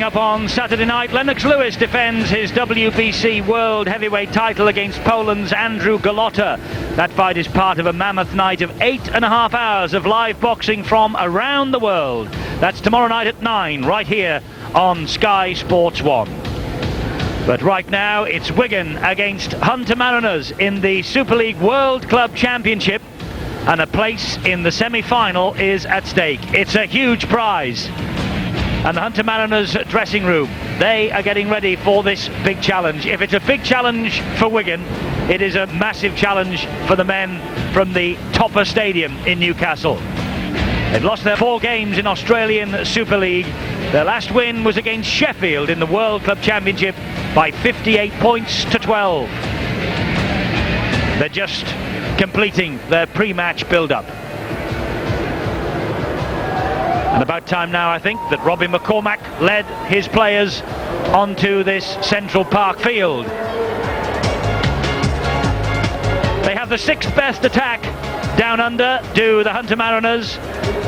up on Saturday night. Lennox Lewis defends his WBC World Heavyweight title against Poland's Andrew Golota. That fight is part of a mammoth night of 8.5 hours of live boxing from around the world. That's tomorrow night at 9, right here on Sky Sports 1. But right now, it's Wigan against Hunter Mariners in the Super League World Club Championship, and a place in the semi-final is at stake. It's a huge prize. And the Hunter Mariners dressing room, they are getting ready for this big challenge. If it's a big challenge for Wigan, it is a massive challenge for the men from the Topper Stadium in Newcastle. They've lost their 4 games in Australian Super League. Their last win was against Sheffield in the World Club Championship by 58 points to 12. They're just completing their pre-match build-up. And about time now, I think, that Robbie McCormack led his players onto this Central Park field. They have the 6th best attack down under, do the Hunter Mariners.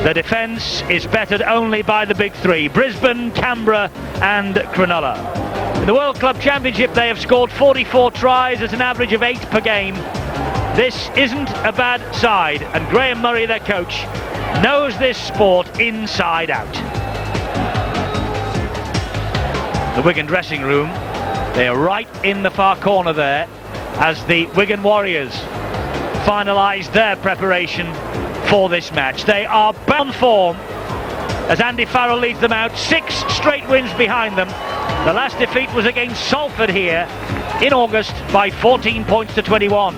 The defence is bettered only by the big 3, Brisbane, Canberra and Cronulla. In the World Club Championship, they have scored 44 tries at an average of 8 per game. This isn't a bad side, and Graham Murray, their coach, knows this sport inside out. The Wigan dressing room, they are right in the far corner there as the Wigan Warriors finalise their preparation for this match. They are bound form as Andy Farrell leads them out, 6 straight wins behind them. The last defeat was against Salford here in August by 14 points to 21.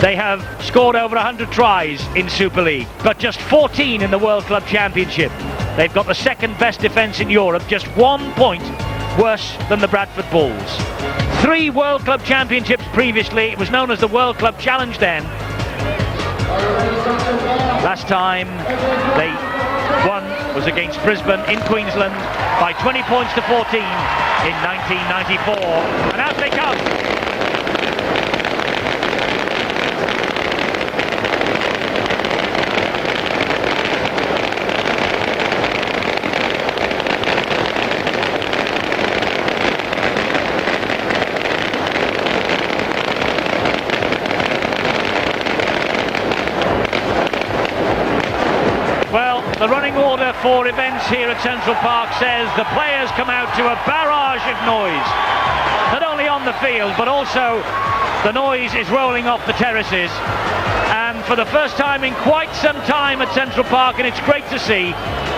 They have scored over 100 tries in Super League, but just 14 in the World Club Championship. They've got the 2nd best defence in Europe, just 1 point worse than the Bradford Bulls. 3 World Club Championships previously. It was known as the World Club Challenge then. Last time they won was against Brisbane in Queensland by 20 points to 14 in 1994. And out they come. The running order for events here at Central Park says the players come out to a barrage of noise. Not only on the field, but also the noise is rolling off the terraces. And for the first time in quite some time at Central Park, and it's great to see,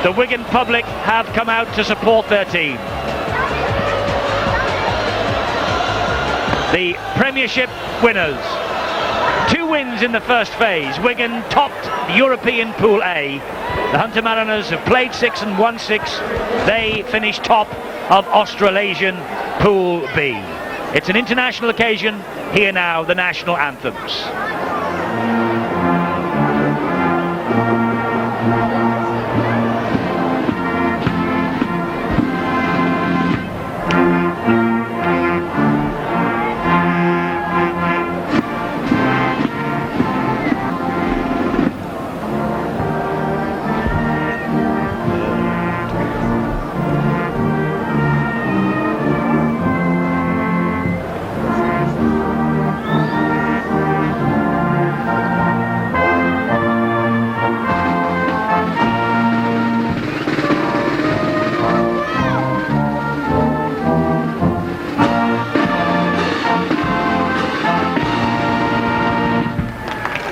the Wigan public have come out to support their team. The Premiership winners. 2 wins in the first phase. Wigan topped European Pool A. The Hunter Mariners have played 6 and won 6. They finished top of Australasian Pool B. It's an international occasion. Here now, the national anthems.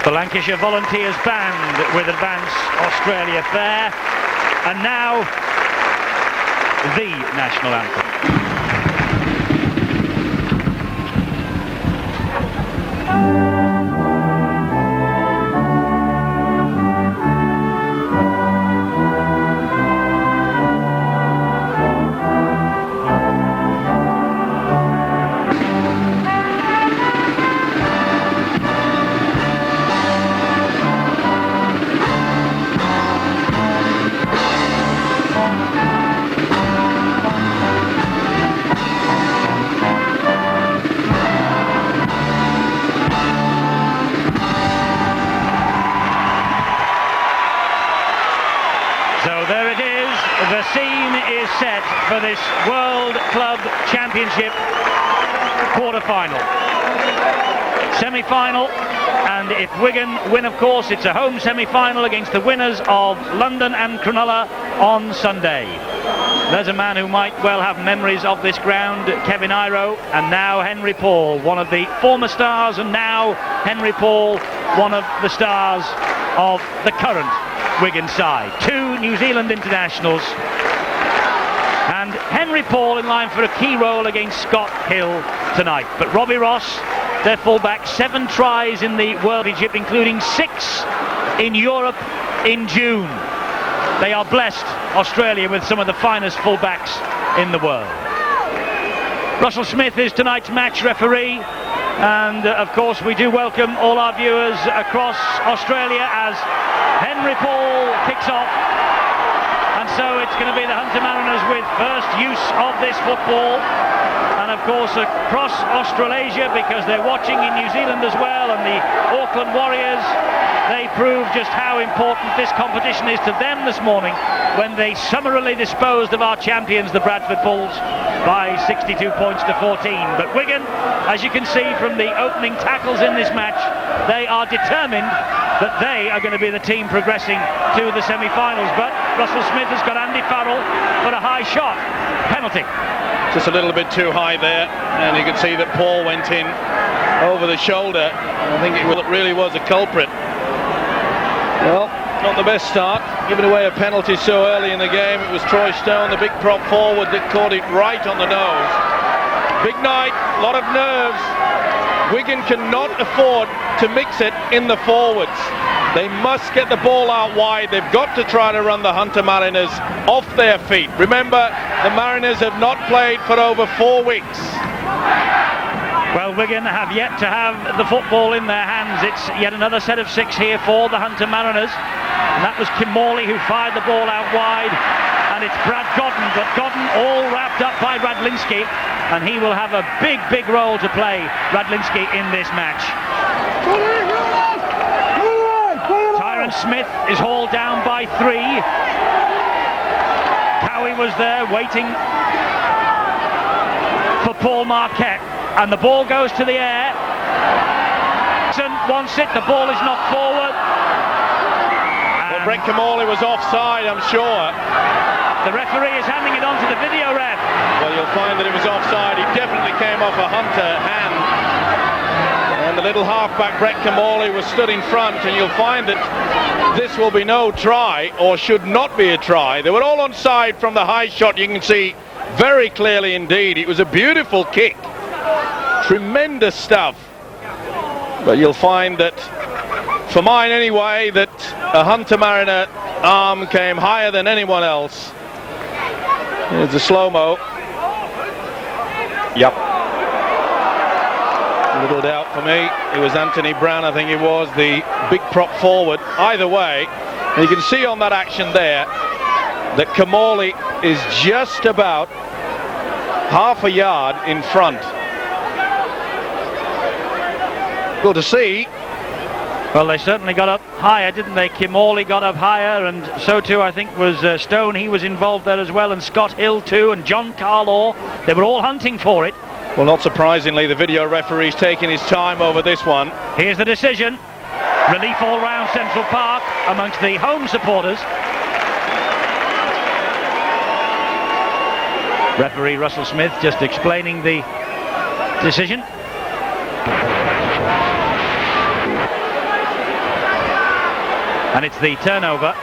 The Lancashire Volunteers Band with Advance Australia there. And now, the national anthem. So there it is, the scene is set for this World Club Championship quarter-final. Semi-final, and if Wigan win, of course, it's a home semi-final against the winners of London and Cronulla on Sunday. There's a man who might well have memories of this ground, Kevin Iro, and now Henry Paul, one of the former stars, and now Henry Paul, one of the stars of the current Wigan side. Two New Zealand internationals, and Henry Paul in line for a key role against Scott Hill tonight. But Robbie Ross, their fullback, 7 tries in the World Championship, including 6 in Europe in June. They are blessed, Australia, with some of the finest fullbacks in the world. Russell Smith is tonight's match referee, and of course we do welcome all our viewers across Australia as Henry Paul kicks off. And so it's going to be the Hunter Mariners with first use of this football. And of course across Australasia, because they're watching in New Zealand as well, and the Auckland Warriors, they prove just how important this competition is to them this morning when they summarily disposed of our champions, the Bradford Bulls, by 62 points to 14. But Wigan, as you can see from the opening tackles in this match, they are determined that they are going to be the team progressing to the semi-finals. But Russell Smith has got Andy Farrell for a high shot. Penalty. Just a little bit too high there, and you can see that Paul went in over the shoulder. I think it really was a culprit. Well, not the best start, giving away a penalty so early in the game. It was Troy Stone, the big prop forward, that caught it right on the nose. Big night, a lot of nerves. Wigan cannot afford to mix it in the forwards. They must get the ball out wide. They've got to try to run the Hunter Mariners off their feet. Remember, the Mariners have not played for over 4 weeks. Well, Wigan have yet to have the football in their hands. It's yet another set of 6 here for the Hunter Mariners. And that was Kim Morley who fired the ball out wide. And it's Brad Godden, but Godden all wrapped up by Radlinski. And he will have a big, big role to play, Radlinski, in this match. Tyron Smith is hauled down by 3. Cowie was there waiting for Paul Marquette. And the ball goes to the air. Jackson wants it, the ball is knocked forward. Well, Brett Camorley was offside, I'm sure. The referee is handing it on to the video ref. Well, you'll find that it was offside. He definitely came off a Hunter hand. And the little halfback Brett Camorley was stood in front, and you'll find that this will be no try, or should not be a try. They were all onside from the high shot, you can see very clearly indeed. It was a beautiful kick. Tremendous stuff. But you'll find that, for mine anyway, that a Hunter Mariner arm came higher than anyone else. Here's the slow-mo. Yep. Little doubt for me. It was Anthony Brown, I think it was, the big prop forward. Either way, you can see on that action there that Camorley is just about half a yard in front. Good to see. Well, they certainly got up higher, didn't they? Kim Morley got up higher, and so too I think was Stone. He was involved there as well, and Scott Hill too, and John Carlaw. They were all hunting for it. Well, not surprisingly, the video referee's taking his time over this one. Here's the decision. Relief all round Central Park amongst the home supporters. Referee Russell Smith just explaining the decision. And it's the turnover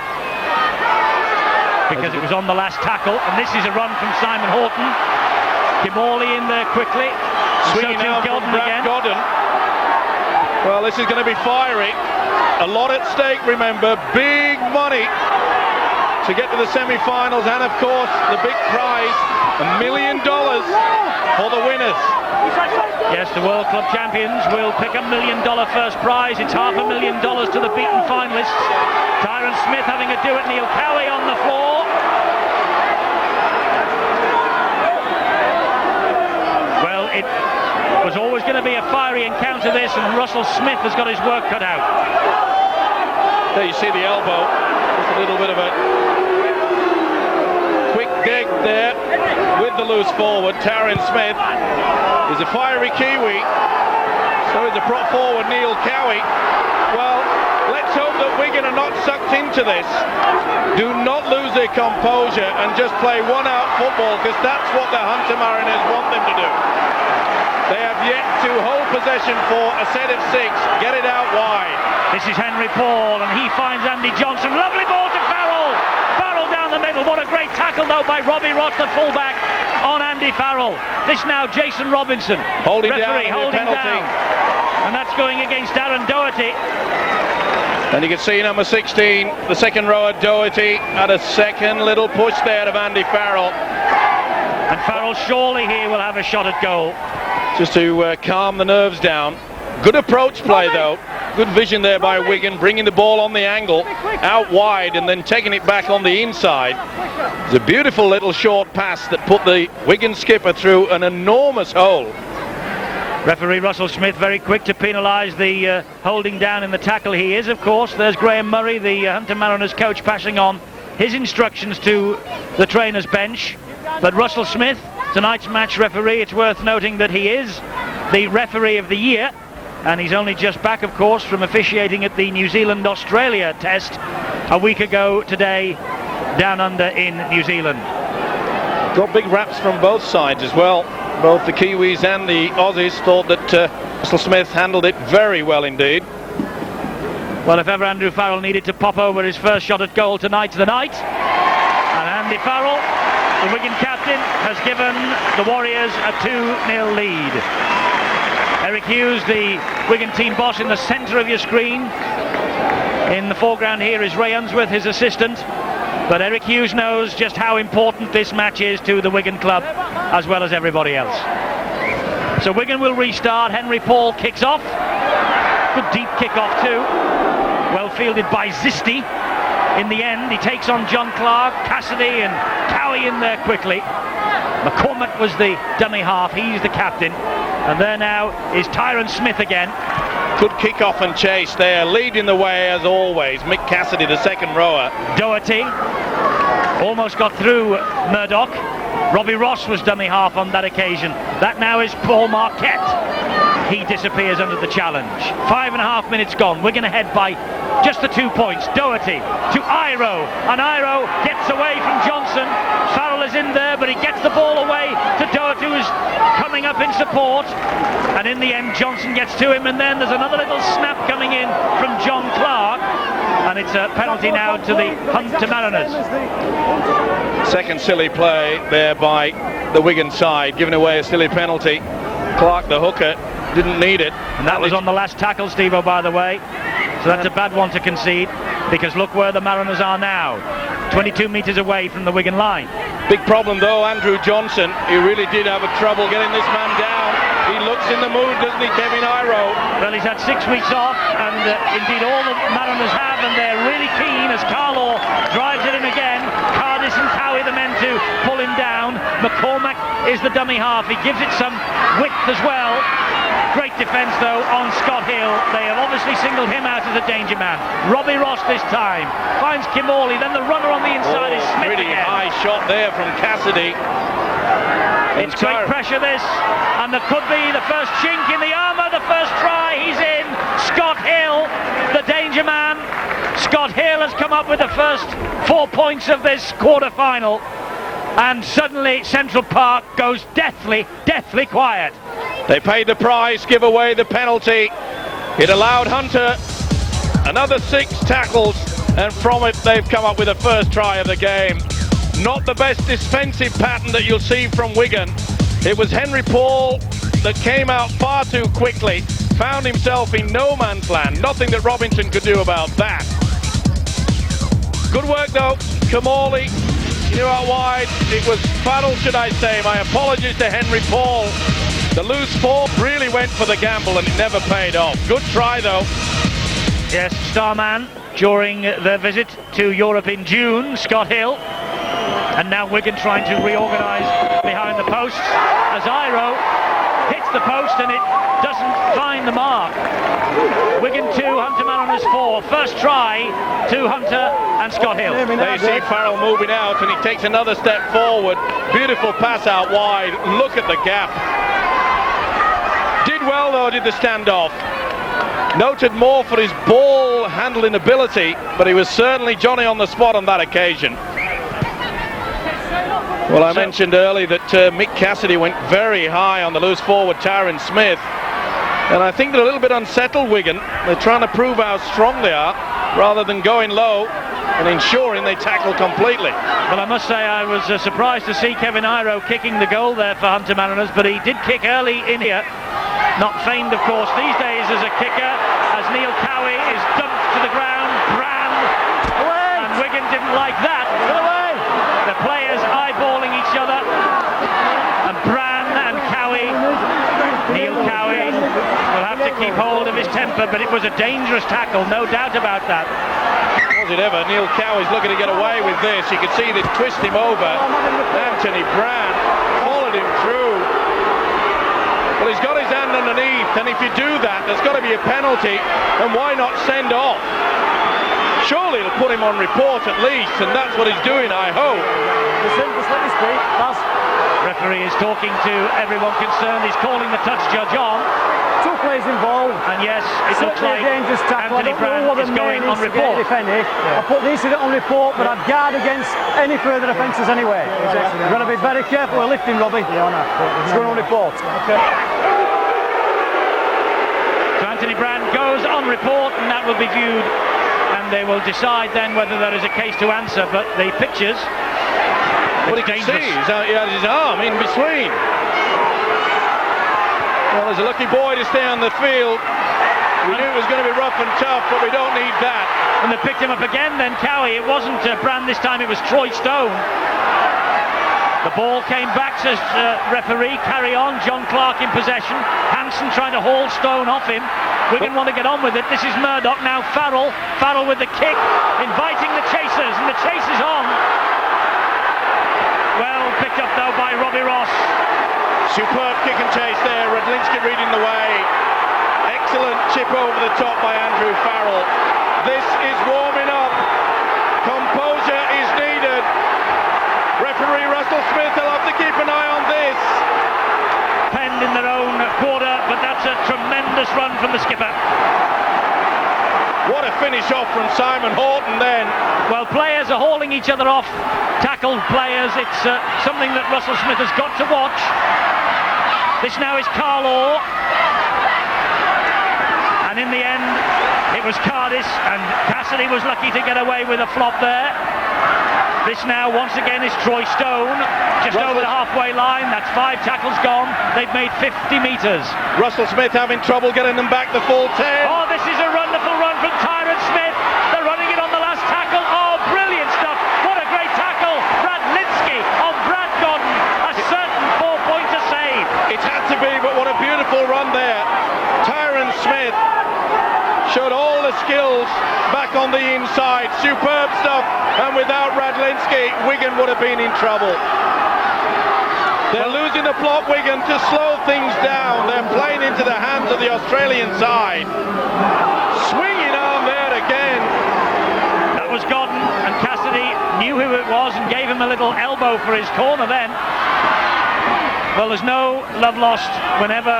because it was on the last tackle, and this is a run from Simon Horton. Kim Morley in there quickly. Swinging out from Brad Godden. Well, this is going to be fiery. A lot at stake, remember. Big money to get to the semi-finals, and of course the big prize, $1 million for the winners. Yes, the World Club champions will pick $1 million first prize. It's $500,000 to the beaten finalists. Tyron Smith having a do at Neil Cowie on the floor. Well, it was always going to be a fiery encounter, this, and Russell Smith has got his work cut out. There you see the elbow. Just a little bit of a leg there with the loose forward. Taryn Smith is a fiery Kiwi. So is a prop forward, Neil Cowie. Well, let's hope that Wigan are not sucked into this. Do not lose their composure and just play one-out football, because that's what the Hunter Mariners want them to do. They have yet to hold possession for a set of 6. Get it out wide. This is Henry Paul, and he finds Andy Johnson. Lovely ball to Farrell. Farrell down the middle. What a great tackle, though, by Robbie Ross, the fullback, on Andy Farrell. This now Jason Robinson. Holding referee, down holding the penalty. down. And that's going against Darren Doherty. And you can see number 16, the second rower, Doherty, had a second little push there of Andy Farrell. And Farrell surely here will have a shot at goal. Just to calm the nerves down. Good approach play, though. Good vision there by Wigan, bringing the ball on the angle, out wide, and then taking it back on the inside. It's a beautiful little short pass that put the Wigan skipper through an enormous hole. Referee Russell Smith very quick to penalise the holding down in the tackle. He is, of course. There's Graham Murray, the Hunter Mariners coach, passing on his instructions to the trainer's bench. But Russell Smith, tonight's match referee, it's worth noting that he is the referee of the year, and he's only just back, of course, from officiating at the New Zealand-Australia test a week ago today down under in New Zealand. Got big raps from both sides as well. Both the Kiwis and the Aussies thought that Russell Smith handled it very well indeed. Well, if ever Andrew Farrell needed to pop over his first shot at goal, tonight's the night. And Andy Farrell, the Wigan captain, has given the Warriors a 2-0 lead. Eric Hughes, the Wigan team boss, in the centre of your screen. In the foreground here is Ray Unsworth, his assistant. But Eric Hughes knows just how important this match is to the Wigan club, as well as everybody else. So Wigan will restart. Henry Paul kicks off. Good deep kick-off too. Well fielded by Zisti. In the end, he takes on John Clark, Cassidy and Cowie in there quickly. McCormack was the dummy half. He's the captain. And there now is Tyron Smith again. Good kick-off and chase there, leading the way as always. Mick Cassidy, the second rower. Doherty almost got through Murdoch. Robbie Ross was dummy half on that occasion. That now is Paul Marquette. He disappears under the challenge. 5.5 minutes gone. Wigan ahead by just the 2 points. Doherty to Iro, and Iro gets away from Johnson. Farrell is in there, but he gets the ball away to Doherty, who's coming up in support. And in the end, Johnson gets to him, and then there's another little snap coming in from John Clark. And it's a penalty now to the Hunter Mariners. Second silly play there by the Wigan side, giving away a silly penalty. Clark, the hooker, didn't need it. And that was on the last tackle, Steve-O, by the way. So that's a bad one to concede, because look where the Mariners are now. 22 metres away from the Wigan line. Big problem though, Andrew Johnson. He really did have a trouble getting this man down. He looks in the mood, doesn't he, Kevin Iro? Well, he's had 6 weeks off, and indeed all the Mariners have, and they're really keen as Carlaw drives it in again. Cardis and Cowie, the men to pull him down. McCormack is the dummy half. He gives it some width as well. Great defence though on Scott Hill. They have obviously singled him out as a danger man. Robbie Ross this time finds Kimorley, then the runner on the inside is Smith pretty again. High shot there from Cassidy. It's great pressure this, and there could be the first chink in the armour, the first try. He's in. Scott Hill, the danger man. Scott Hill has come up with the first 4 points of this quarter-final, and suddenly Central Park goes deathly quiet. They paid the price, give away the penalty. It allowed Hunter another 6 tackles, and from it they've come up with the first try of the game. Not the best defensive pattern that you'll see from Wigan. It was Henry Paul that came out far too quickly, found himself in no man's land. Nothing that Robinson could do about that. Good work though, Kimorley. You know, out wide. It was Farrell, should I say. My apologies to Henry Paul. The loose ball really went for the gamble and it never paid off. Good try though. Yes, Starman during their visit to Europe in June, Scott Hill. And now Wigan trying to reorganise behind the posts as Iro hits hits the post and it doesn't find the mark. Wigan 2, Hunter Mariners 4. First try to Hunter and Scott Hill. They see Farrell moving out and he takes another step forward. Beautiful pass out wide. Look at the gap. Did well though, did the standoff. Noted more for his ball handling ability, but he was certainly Johnny on the spot on that occasion. Well, I mentioned earlier that Mick Cassidy went very high on the loose forward Tyron Smith, and I think they're a little bit unsettled, Wigan. They're trying to prove how strong they are rather than going low and ensuring they tackle completely. Well, I must say I was surprised to see Kevin Iro kicking the goal there for Hunter Mariners, but he did kick early in here. Not famed, of course, these days as a kicker, as Neil Cowie is dumped to the ground. Brand away. And Wigan didn't like that. Away. The players eyeballing each other, and Brand and Cowie. Neil Cowie will have to keep hold of his temper, but it was a dangerous tackle, no doubt about that. Was it ever? Neil Cowie's looking to get away with this. You can see they twist him over. Anthony Brand followed him through. Well, he's got his hand underneath, and if you do that, there's got to be a penalty, and why not send off? Surely it'll put him on report at least, and that's what he's doing, I hope. Listen, just let me speak. Referee is talking to everyone concerned. He's calling the touch judge on. Two players involved. And yes, it looks like dangerous tackle. Anthony Brand is going on report. I put the incident on report, but I'd guard against any further offences anyway. Exactly. You've got to be very careful with lifting, Robbie. Yeah, I know. It's going on report. Okay. So Anthony Brand goes on report, and that will be viewed, and they will decide then whether there is a case to answer. But the pictures, well, you can see he had his arm in between. Well, there's a lucky boy to stay on the field. We knew it was going to be rough and tough, but we don't need that. And they picked him up again then, Cowie. It wasn't Brand this time, it was Troy Stone. The ball came back, says referee, carry on. John Clark in possession. Hansen trying to haul Stone off him. Wigan want to get on with it. This is Murdoch, now Farrell. Farrell with the kick, inviting the chasers, and the chase is on. Well picked up though by Robbie Ross. Superb kick and chase there, Radlinski reading the way. Excellent chip over the top by Andrew Farrell. This is warming up. Composure is needed. Referee Russell Smith will have to keep an eye on this. Penned in their own quarter, but that's a tremendous run from the skipper. What a finish off from Simon Horton then. Well, players are hauling each other off, tackled players. It's something that Russell Smith has got to watch. This now is Carl Orr. And in the end, it was Cardis, and Cassidy was lucky to get away with a flop there. This now, once again, is Troy Stone, just over the halfway line. That's 5 tackles gone. They've made 50 metres. Russell Smith having trouble getting them back the full 10. Oh, this is a wonderful run from Tyron Smith. They're running it on the last tackle. Oh, brilliant stuff. What a great tackle. Radlinski on Brad Godden. A certain 4-pointer save. It had to be, but what a beautiful run there. Tyron Smith showed all the skills back on the inside. Superb stuff. And without Radlinski, Wigan would have been in trouble. They're losing the plot, Wigan, to slow things down. They're playing into the hands of the Australian side. Swinging arm there again. That was Godden, and Cassidy knew who it was and gave him a little elbow for his corner then. Well, there's no love lost whenever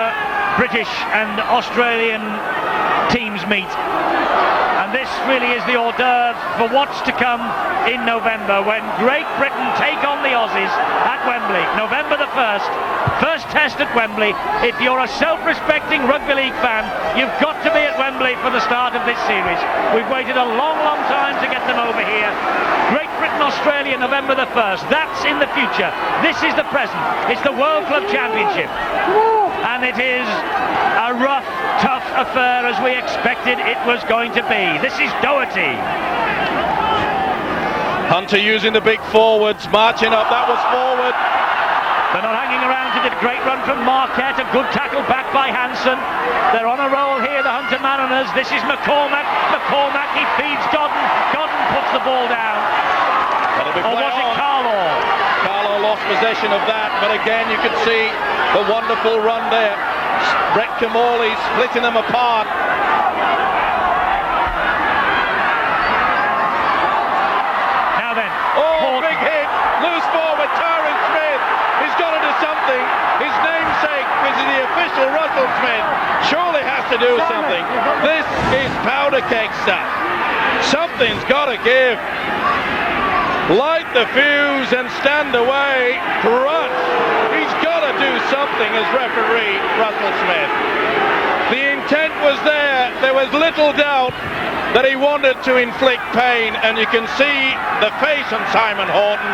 British and Australian teams meet. And this really is the hors d'oeuvre for what's to come in November, when Great Britain take on the Aussies at Wembley. November the 1st, first test at Wembley. If you're a self-respecting rugby league fan, you've got to be at Wembley for the start of this series. We've waited a long, long time to get them over here. Great Britain, Australia, November the 1st. That's in the future. This is the present. It's the World Club Championship. And it is a rough, tough affair as we expected it was going to be. This is Doherty. Hunter using the big forwards, marching up. That was forward. They're not hanging around. He did a great run from Marquette. A good tackle back by Hansen. They're on a roll here, the Hunter Mariners. This is McCormack. McCormack, he feeds Godden. Godden puts the ball down. Or was it Carlo? Carlo lost possession of that, but again you can see the wonderful run there. Brett Camorley splitting them apart. Now then. Oh, big hit. Loose forward, Tyrone Smith. He's got to do something. His namesake, which is the official Russell Smith, surely has to do something. This is powder keg stuff. Something's got to give. Light the fuse and stand away. Crunch. He's got to do something as referee, Russell Smith. The intent was there. There was little doubt that he wanted to inflict pain, and you can see the face on Simon Horton.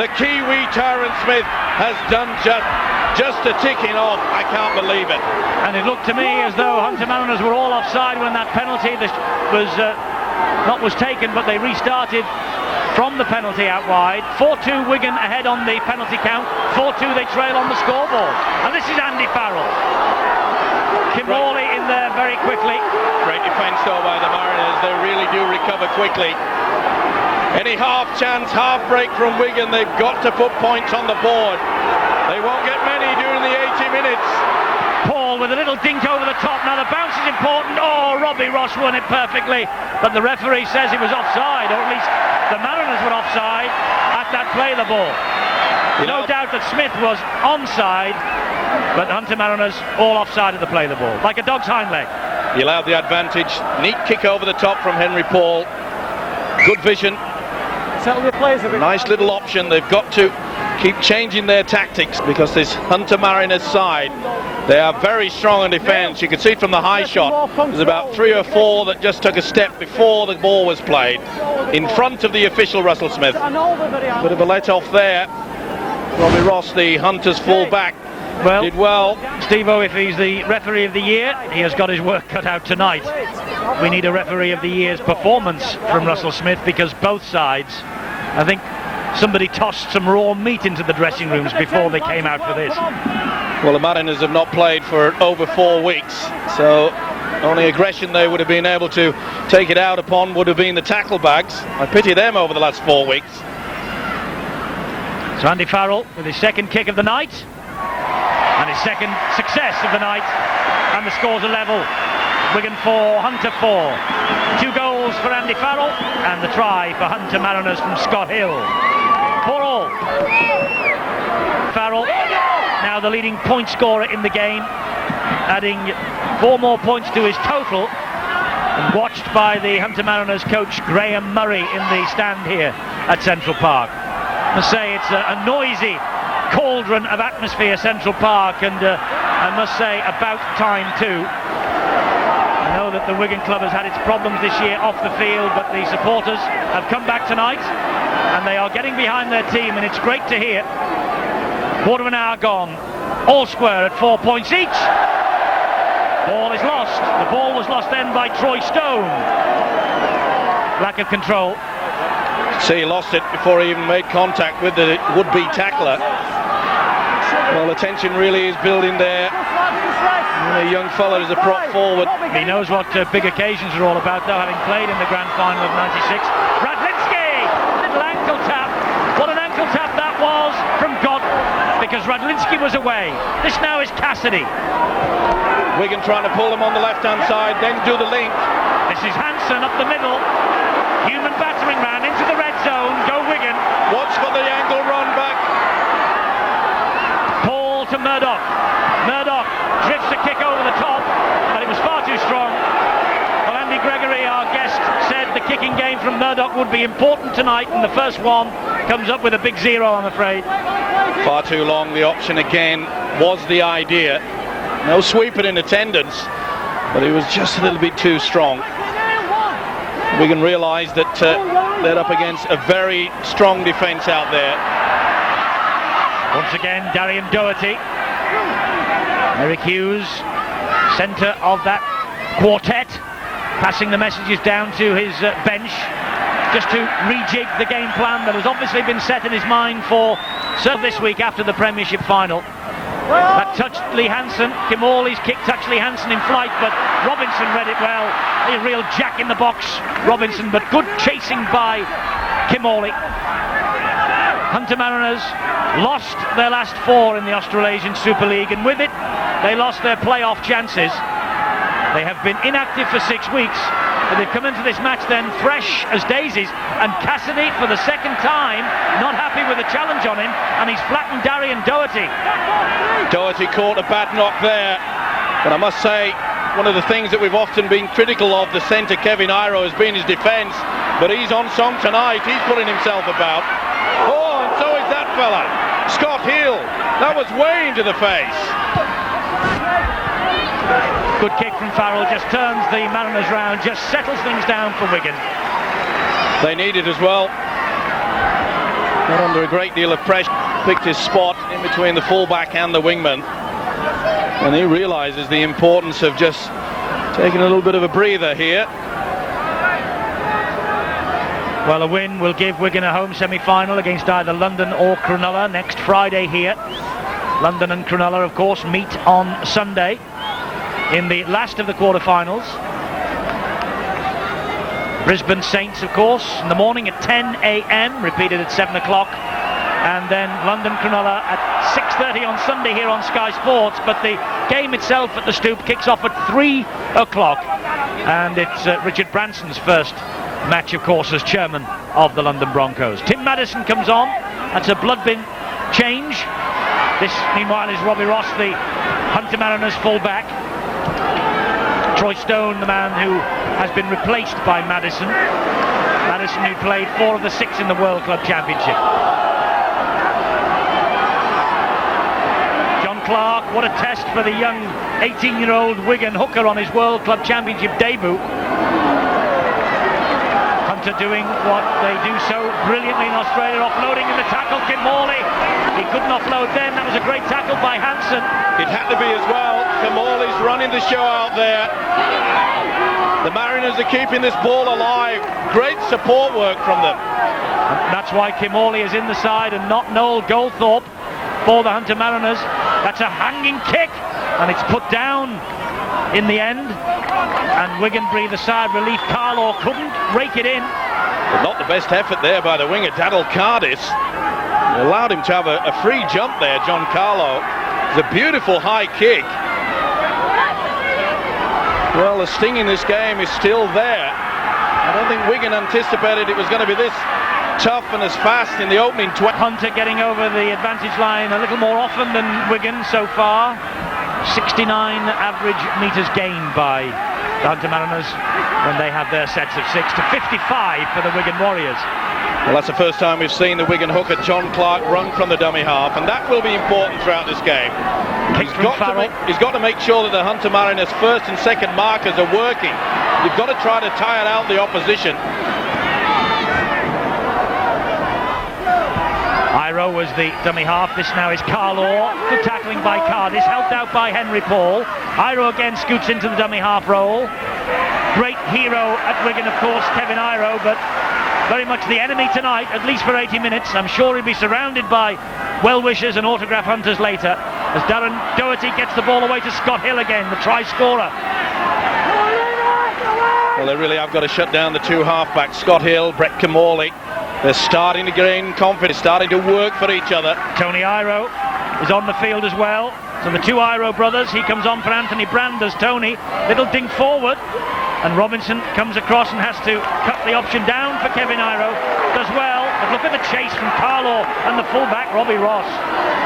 The Kiwi Tyrone Smith has done just a ticking off. I can't believe it. And it looked to me as though Hunter Mariners were all offside when that penalty was taken, but they restarted from the penalty out wide. 4-2 Wigan ahead on the penalty count. 4-2 they trail on the scoreboard. And this is Andy Farrell. Camorley in there very quickly. Great defence though by the Mariners. They really do recover quickly. Any half chance, half break from Wigan, they've got to put points on the board. They won't get many during the 80 minutes. Paul with a little dink over the top. Now the bounce is important. Oh, Robbie Ross won it perfectly, but the referee says he was offside, or at least the Mariners were offside at that play the ball. No doubt that Smith was onside, but Hunter Mariners all offside at the play the ball, like a dog's hind leg. He allowed the advantage. Neat kick over the top from Henry Paul. Good vision. Nice little option. They've got to keep changing their tactics, because this Hunter Mariners side, they are very strong in defence. You can see from the high shot, there's about 3 or 4 that just took a step before the ball was played in front of the official Russell Smith. Bit of a let off there. Robbie Ross, the Hunters full back, did well. Steve-O, if he's the referee of the year, he has got his work cut out tonight. We need a referee of the year's performance from Russell Smith, because both sides, I think somebody tossed some raw meat into the dressing rooms before they came out for this. Well, the Mariners have not played for over 4 weeks, so only aggression they would have been able to take it out upon would have been the tackle bags. I pity them over the last 4 weeks. So Andy Farrell with his second kick of the night, and his second success of the night, and the scores are level. Wigan 4, Hunter 4. 2 goals for Andy Farrell, and the try for Hunter Mariners from Scott Hill. 4-all. Farrell, now the leading point scorer in the game, adding 4 more points to his total, and watched by the Hunter Mariners coach Graham Murray in the stand here at Central Park. I must say it's a noisy cauldron of atmosphere, Central Park, and I must say about time too. I know that the Wigan club has had its problems this year off the field, but the supporters have come back tonight and they are getting behind their team, and it's great to hear. Quarter of an hour gone, all square at 4 points each. Ball is lost. The ball was lost then by Troy Stone. Lack of control. See, he lost it before he even made contact with the would-be tackler. Well, the tension really is building there. And the young fellow is a prop forward. He knows what big occasions are all about, though, having played in the grand final of '96. Radlinski! Little ankle tap. What an ankle tap that was from God, because Radlinski was away. This now is Cassidy. Wigan trying to pull them on the left-hand side, then do the link. This is Hansen up the middle. Human battering ran into the red zone. Go Wigan. Watch for the angle run back. Paul to Murdoch. Murdoch drifts a kick over the top, but it was far too strong. Well, Andy Gregory, our guest, said the kicking game from Murdoch would be important tonight, and the first one comes up with a big 0, I'm afraid. Far too long. The option again was the idea. No sweeper in attendance, but he was just a little bit too strong. Wigan realised that they're up against a very strong defence out there. Once again, Darian Doherty. Eric Hughes, centre of that quartet, passing the messages down to his bench, just to rejig the game plan that has obviously been set in his mind for this week after the Premiership final. That touched Lee Hansen. Camorley's kick touched Lee Hansen in flight, but Robinson read it well. A real jack in the box, Robinson, but good chasing by Camorley. Hunter Mariners lost their last 4 in the Australasian Super League, and with it they lost their playoff chances. They have been inactive for 6 weeks, but they've come into this match then fresh as daisies, and Cassidy for the second time not happy with the challenge on him, and he's flattened Darian Doherty. Doherty caught a bad knock there, but I must say one of the things that we've often been critical of the centre Kevin Iro has been his defence, but he's on song tonight. He's putting himself about. Oh, and so is that fella, Scott Hill. That was way into the face. Good kick from Farrell, just turns the Mariners round, just settles things down for Wigan. They need it as well. Not under a great deal of pressure. Picked his spot in between the fullback and the wingman, and he realises the importance of just taking a little bit of a breather here. Well, a win will give Wigan a home semi-final against either London or Cronulla next Friday here. London and Cronulla, of course, meet on Sunday in the last of the quarter-finals. Brisbane Saints, of course, in the morning at 10 a.m, repeated at 7 o'clock. And then London Cronulla at 6:30 on Sunday here on Sky Sports. But the game itself at the Stoop kicks off at 3 o'clock. And it's Richard Branson's first match, of course, as chairman of the London Broncos. Tim Maddison comes on. That's a blood bin change. This, meanwhile, is Robbie Ross, the Hunter Mariners full-back. Troy Stone, the man who has been replaced by Maddison. Maddison, who played 4 of the 6 in the World Club Championship. John Clark, what a test for the young 18-year-old Wigan hooker on his World Club Championship debut. Hunter doing what they do so brilliantly in Australia, offloading in the tackle. Kim Morley, he couldn't offload then. That was a great tackle by Hansen. It had to be as well. Kim Morley's running the show out there. The Mariners are keeping this ball alive. Great support work from them. And that's why Kim Morley is in the side and not Noel Goldthorpe for the Hunter Mariners. That's a hanging kick, and it's put down in the end. And Wigan breathe a sigh of relief. Carlaw couldn't rake it in. But not the best effort there by the winger, Daryl Cardis. He allowed him to have a free jump there, John Carlaw. It's a beautiful high kick. Well, the sting in this game is still there. I don't think Wigan anticipated it was going to be this tough and as fast in the opening 20. Hunter getting over the advantage line a little more often than Wigan so far. 69 average metres gained by the Hunter Mariners when they have their sets of 6 to 55 for the Wigan Warriors. Well, that's the first time we've seen the Wigan hooker John Clark run from the dummy half, and that will be important throughout this game. He's got to make sure that the Hunter Mariners' first and second markers are working. You've got to try to tire out the opposition. Iro was the dummy half. This now is Carlaw. Good tackling by Cardis, helped out by Henry Paul. Iro again scoots into the dummy half role. Great hero at Wigan, of course, Kevin Iro, but very much the enemy tonight, at least for 80 minutes. I'm sure he'll be surrounded by well-wishers and autograph hunters later, as Darren Doherty gets the ball away to Scott Hill again, the try scorer. Well, they really have got to shut down the 2 halfbacks, Scott Hill, Brett Camorley. They're starting to gain confidence, starting to work for each other. Tony Iro is on the field as well. So the 2 Iro brothers, he comes on for Anthony Brand as Tony. Little dink forward, and Robinson comes across and has to cut the option down for Kevin Iro. Does well, but look at the chase from Carlaw and the fullback Robbie Ross.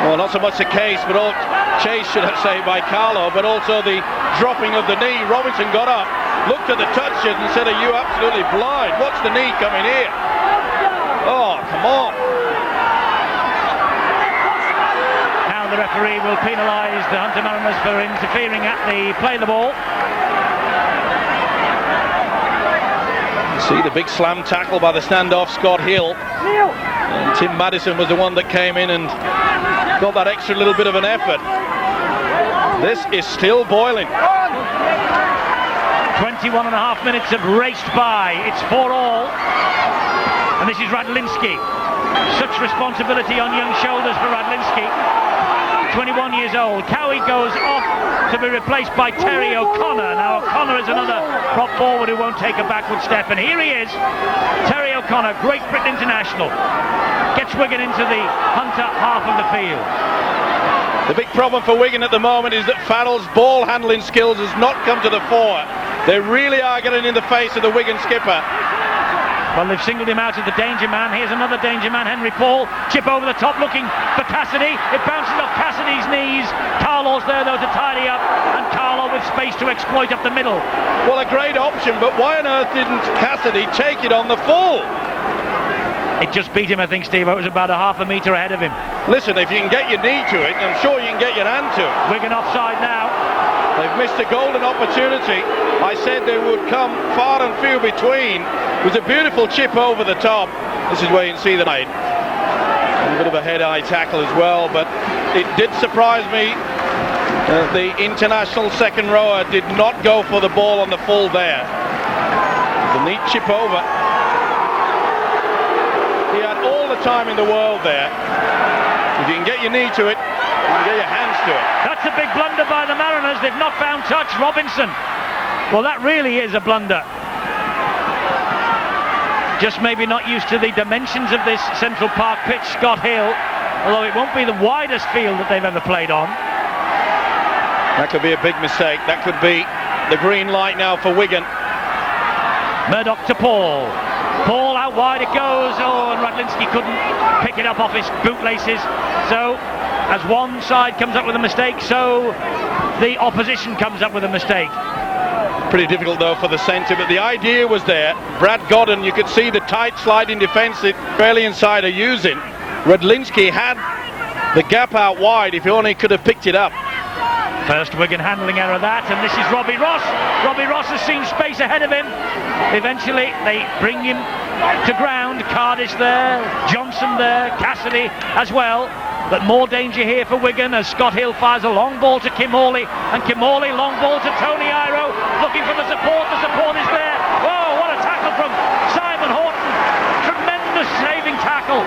Well, not so much the case, but all chase, should I say, by Carlaw, but also the dropping of the knee. Robinson got up, looked at the touches and said, "Are you absolutely blind? Watch the knee coming here." Oh, come on. Now the referee will penalise the Hunter Mariners for interfering at the play of the ball. See the big slam tackle by the standoff Scott Hill. And Tim Maddison was the one that came in and got that extra little bit of an effort. This is still boiling. 21.5 minutes have raced by. It's 4-all. And this is Radlinski. Such responsibility on young shoulders for Radlinski. 21 years old. Cowie goes off to be replaced by Terry O'Connor. Now O'Connor is another prop forward who won't take a backward step, and here he is, Terry O'Connor, Great Britain international, gets Wigan into the Hunter half of the field. The big problem for Wigan at the moment is that Farrell's ball handling skills has not come to the fore. They really are getting in the face of the Wigan skipper. Well, they've singled him out as the danger man. Here's another danger man, Henry Paul. Chip over the top looking for Cassidy. It bounces off Cassidy's knees. Carlo's there though to tidy up, and Carlo with space to exploit up the middle. Well, a great option, but why on earth didn't Cassidy take it on the full? It just beat him, I think, Steve. It was about a half a metre ahead of him. Listen, if you can get your knee to it, I'm sure you can get your hand to it. Wigan offside now. They've missed a golden opportunity. I said they would come far and few between. It was a beautiful chip over the top. This is where you can see the night. A bit of a head-eye tackle as well, but it did surprise me that the international second rower did not go for the ball on the full there. The neat chip over. He had all the time in the world there. If you can get your knee to it, you can get your hands to it. That's a big blunder by the Mariners. They've not found touch. Robinson. Well, that really is a blunder. Just maybe not used to the dimensions of this Central Park pitch, Scott Hill, although it won't be the widest field that they've ever played on. That could be a big mistake. That could be the green light now for Wigan. Murdoch to Paul. Paul out wide it goes. Oh, and Radlinski couldn't pick it up off his bootlaces. So, as one side comes up with a mistake, so the opposition comes up with a mistake. Pretty difficult though for the centre, but the idea was there. Brad Godden, you could see the tight sliding defence that Australian side are using. Radlinski had the gap out wide if he only could have picked it up. First Wigan handling error that, and this is Robbie Ross. Robbie Ross has seen space ahead of him. Eventually they bring him to ground. Cardis there, Johnson there, Cassidy as well. But more danger here for Wigan as Scott Hill fires a long ball to Kim Hawley, and Kim Hawley long ball to Tony Iro, looking for the support is there. Oh, what a tackle from Simon Horton. Tremendous saving tackle.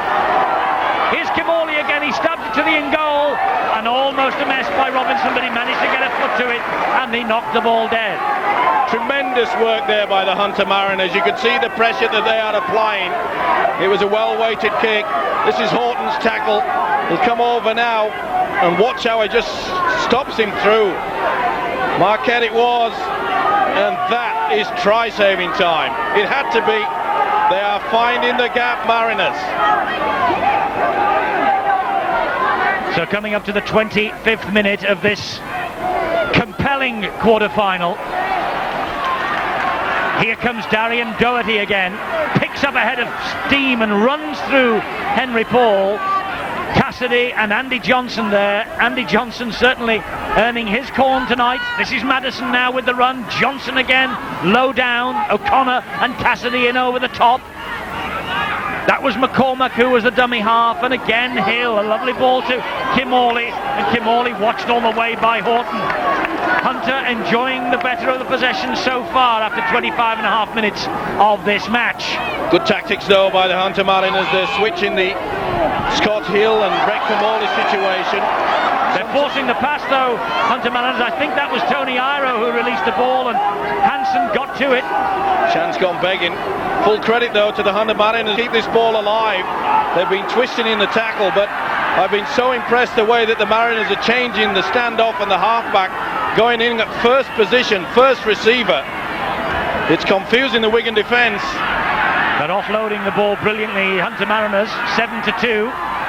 Here's Kim Hawley again, he stabbed it to the in goal, and almost a mess by Robinson, but he managed to get a foot to it, and he knocked the ball dead. Tremendous work there by the Hunter Mariners. You could see the pressure that they are applying. It was a well-weighted kick. This is Horton's tackle. He'll come over now, and watch how he just stops him through. Marquette it was, and that is try-saving time. It had to be. They are finding the gap, Mariners. So coming up to the 25th minute of this compelling quarter-final. Here comes Darian Doherty again, picks up a head of steam and runs through Henry Paul. Cassidy and Andy Johnson there. Andy Johnson certainly earning his corn tonight. This is Madison now with the run. Johnson again, low down. O'Connor and Cassidy in over the top. That was McCormack who was the dummy half, and again Hill, a lovely ball to Kim Hawley, and Kim Hawley watched all the way by Horton. Hunter enjoying the better of the possession so far after 25 and a half minutes of this match. Good tactics though by the Hunter Mariners. They're switching the Scott Hill and Brett Kim Hawley situation. They're forcing the pass though, Hunter Mariners. I think that was Tony Iro who released the ball, and Hansen got to it. Chan's gone begging. Full credit though to the Hunter Mariners. Keep this ball alive. They've been twisting in the tackle, but I've been so impressed the way that the Mariners are changing the standoff and the halfback, going in at first position, first receiver. It's confusing the Wigan defence. But offloading the ball brilliantly, Hunter Mariners 7-2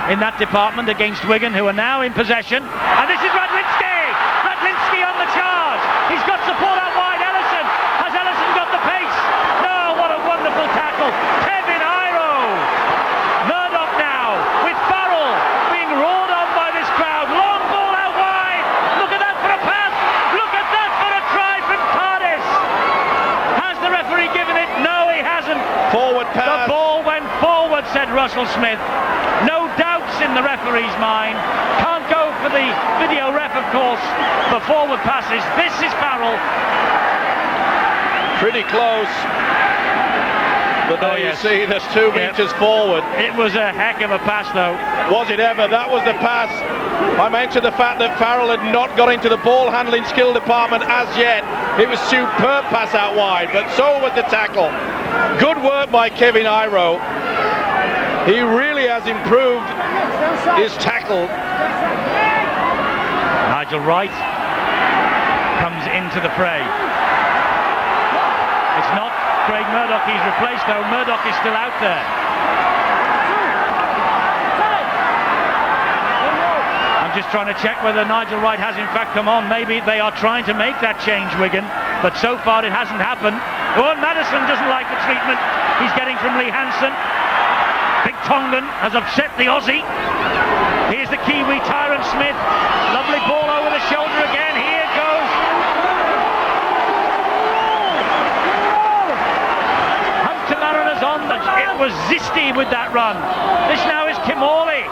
in that department against Wigan, who are now in possession. And this is Radlinski! Radlinski on the charge. He's got support out wide. Ellison. Has Ellison got the pace? No, what a wonderful tackle. Kevin Iro. Murdoch now with Farrell being roared on by this crowd. Long ball out wide. Look at that for a pass. Look at that for a try from Cardis. Has the referee given it? No, he hasn't. Forward pass. The ball went forward, said Russell Smith. No doubts in the referee's mind. Can't go for the video ref, of course, for forward passes. This is Farrell. Pretty close. But there you see, there's 2 meters forward. It was a heck of a pass, though. Was it ever? That was the pass I mentioned the fact that Farrell had not got into the ball handling skill department as yet. It was superb pass out wide, but so was the tackle. Good work by Kevin Iro. He really has improved his tackle. Nigel Wright comes into the fray. It's not Craig Murdoch he's replaced though. Murdoch is still out there. I'm just trying to check whether Nigel Wright has in fact come on. Maybe they are trying to make that change, Wigan, but so far it hasn't happened. Oh, and Madison doesn't like the treatment he's getting from Lee Hansen. Big Tongan has upset the Aussie. Here's the Kiwi, Tyron Smith. Lovely ball over the shoulder again. Here goes. Hunter Mariners on. It was Zisti with that run. This now is Kimorley.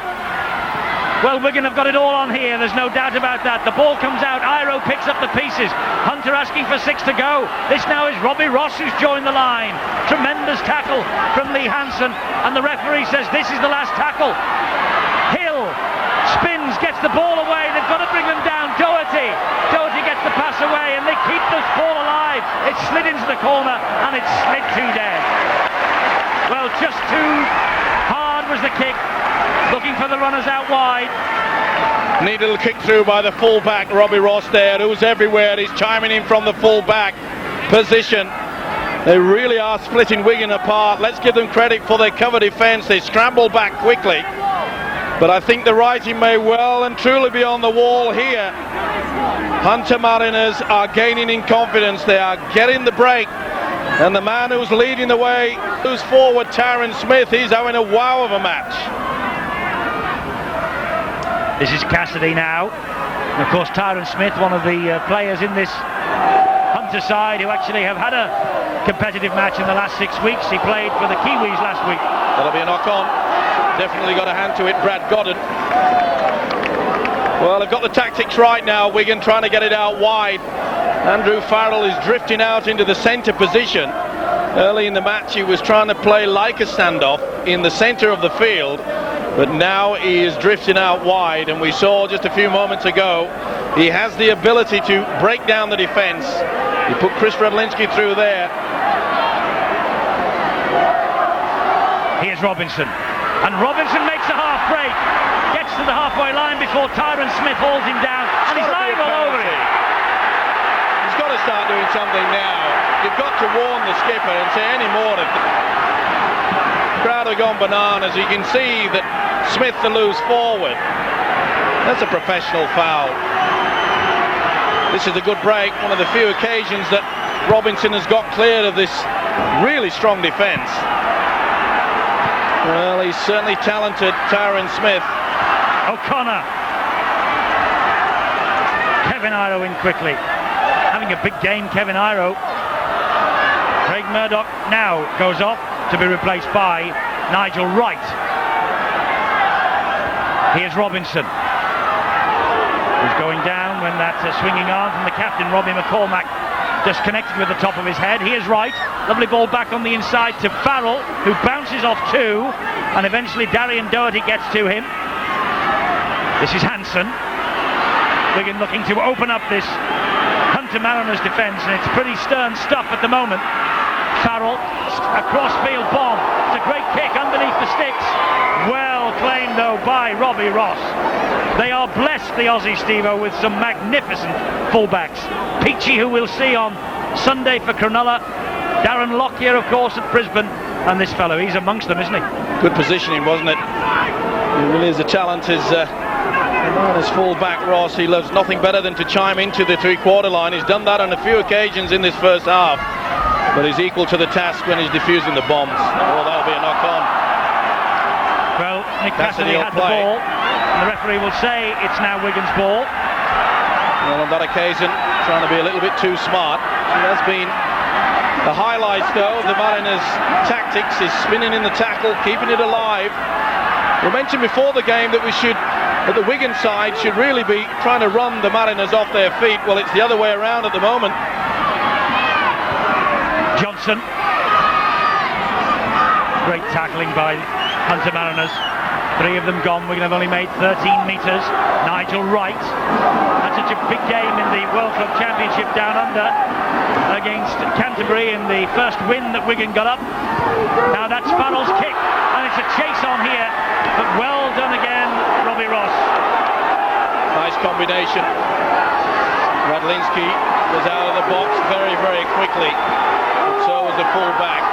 Well, Wigan have got it all on here, there's no doubt about that. The ball comes out, Iro picks up the pieces. Hunter asking for 6 to go. This now is Robbie Ross who's joined the line. Tremendous tackle from Lee Hansen, and the referee says this is the last tackle. Hill spins, gets the ball away, they've got to bring them down. Doherty gets the pass away, and they keep this ball alive. It slid into the corner, and it slid too dead. Well, just too hard was the kick. Looking for the runners out wide. Neat little kick through by the full-back, Robbie Ross there, who's everywhere. He's chiming in from the full-back position. They really are splitting Wigan apart. Let's give them credit for their cover defence. They scramble back quickly. But I think the writing may well and truly be on the wall here. Hunter Mariners are gaining in confidence. They are getting the break. And the man who's leading the way, who's forward, Tyron Smith, he's having a wow of a match. This is Cassidy now. And of course, Tyron Smith, one of the players in this Hunter side who actually have had a competitive match in the last 6 weeks. He played for the Kiwis last week. That'll be a knock on. Definitely got a hand to it, Brad Godden. Well, they've got the tactics right now, Wigan, trying to get it out wide. Andrew Farrell is drifting out into the centre position. Early in the match he was trying to play like a standoff in the centre of the field, but now he is drifting out wide, and we saw just a few moments ago he has the ability to break down the defence. He put Chris Radlinski through there. Here's Robinson, and Robinson makes a half break, gets to the halfway line before Tyron Smith hauls him down, and he's lying all over it. He's got to start doing something now. You've got to warn the skipper and say any more. The crowd have gone bananas. You can see that Smith the loose forward. That's a professional foul. This is a good break. One of the few occasions that Robinson has got clear of this really strong defence. Well, he's certainly talented, Tyron Smith. O'Connor. Kevin Iro in quickly. Having a big game, Kevin Iro. Craig Murdoch now goes off to be replaced by Nigel Wright. Here's Robinson, who's going down when that swinging arm from the captain, Robbie McCormack, disconnected with the top of his head. Here's Wright, lovely ball back on the inside to Farrell, who bounces off 2, and eventually Darian Doherty gets to him. This is Hansen. Wigan looking to open up this Hunter Mariners defence, and it's pretty stern stuff at the moment. Farrell, a cross-field bomb. It's a great kick underneath the sticks. Well claimed, though, by Robbie Ross. They are blessed, the Aussie, Steve-O, with some magnificent fullbacks. Peachy, who we'll see on Sunday for Cronulla. Darren Lockyer, of course, at Brisbane. And this fellow, he's amongst them, isn't he? Good positioning, wasn't it? He really is a talent. His full-back Ross, he loves nothing better than to chime into the three-quarter line. He's done that on a few occasions in this first half, but he's equal to the task when he's defusing the bombs. Oh, that'll be a knock-on. Well, Nick Cassidy had the ball, and the referee will say it's now Wigan's ball. Well, on that occasion, trying to be a little bit too smart. It has been the highlights, though, of the Mariners' tactics is spinning in the tackle, keeping it alive. We mentioned before the game that that the Wigan side should really be trying to run the Mariners off their feet. Well, it's the other way around at the moment. Johnson. Great tackling by Hunter Mariners. 3 of them gone. Wigan have only made 13 metres. Nigel Wright had such a big game in the World Club Championship down under against Canterbury in the first win that Wigan got up. Now that's Farrell's kick, and it's a chase on here, but well done again, Robbie Ross. Nice combination. Radlinski was out of the box very, very quickly, and so was the full-back.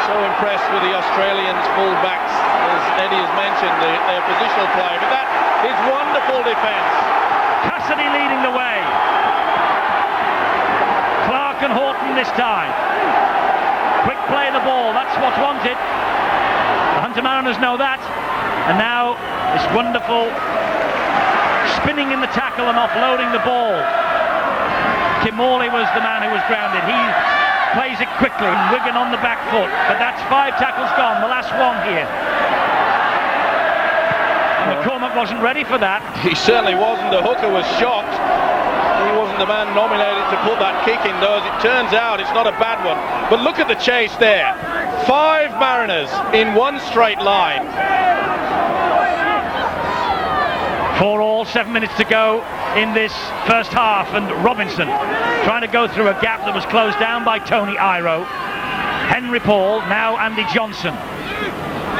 So impressed with the Australians full-backs, as Eddie has mentioned, their positional play, but that is wonderful defence. Cassidy leading the way. Clark and Horton this time. Quick play of the ball, that's what's wanted. The Hunter Mariners know that. And now this wonderful spinning in the tackle and offloading the ball. Tim Morley was the man who was grounded. He plays it quickly. Wigan on the back foot. But that's 5 tackles gone, the last one here. McCormack wasn't ready for that. He certainly wasn't. The hooker was shocked. He wasn't the man nominated to put that kick in, though. As it turns out, it's not a bad one. But look at the chase there. 5 Mariners in one straight line. 4 all, 7 minutes to go in this first half, and Robinson trying to go through a gap that was closed down by Tony Iro. Henry Paul, now Andy Johnson.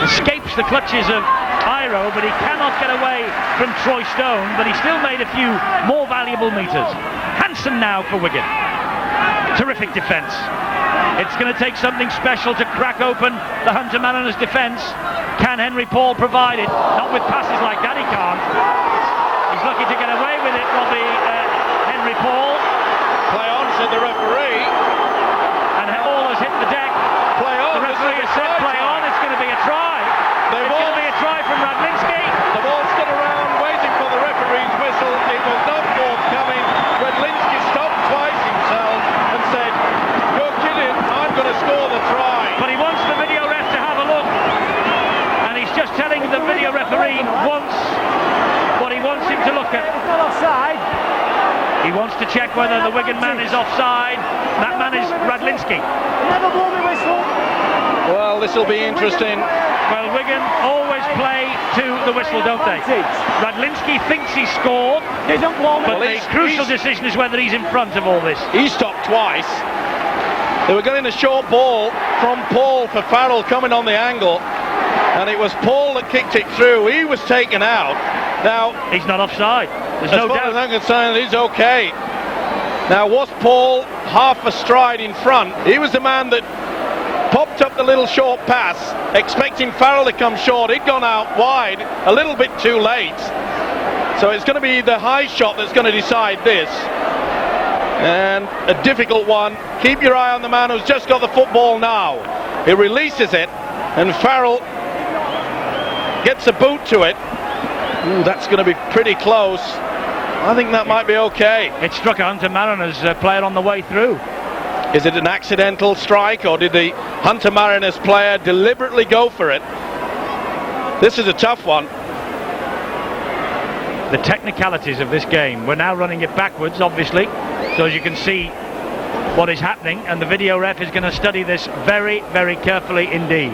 Escapes the clutches of Iro, but he cannot get away from Troy Stone, but he still made a few more valuable metres. Hansen now for Wigan. Terrific defence. It's going to take something special to crack open the Hunter Mariners' defence. Can Henry Paul provide it? Not with passes like that, he can't. He's lucky to get away with it, Robbie. Henry Paul. Play on, said the referee. And all has hit the deck. Play on. The referee has said play on. It's going to be a try. It's going to be a try from Radlinski. The ball stood around waiting for the referee's whistle. It was not forthcoming. Radlinski stopped twice himself and said, "You're kidding, I'm going to score the try." But he wants the video ref to have a look. And he's just telling the video referee once what he wants him to look at. It's not offside. He wants to check whether the Wigan man is offside. That man is Radlinski. Never blow the whistle. Well, this will be interesting. Well, Wigan always play to the whistle, don't they? Radlinski thinks he scored, They don't blow the but the crucial decision is whether he's in front of all this. He stopped twice. They were getting a short ball from Paul for Farrell coming on the angle, and it was Paul that kicked it through. He was taken out. Now, He's not offside. There's no as far doubt. as I'm concerned, he's okay. Now, was Paul half a stride in front? He was the man that popped up the little short pass, expecting Farrell to come short. He'd gone out wide a little bit too late. So it's going to be the high shot that's going to decide this. And a difficult one. Keep your eye on the man who's just got the football now. He releases it, and Farrell gets a boot to it. Ooh, that's going to be pretty close. I think that might be okay. It struck a Hunter Mariners player on the way through. Is it an accidental strike, or did the Hunter Mariners player deliberately go for it? This is a tough one. The technicalities of this game. We're now running it backwards, obviously, so as you can see what is happening, and the video ref is going to study this very, very carefully indeed.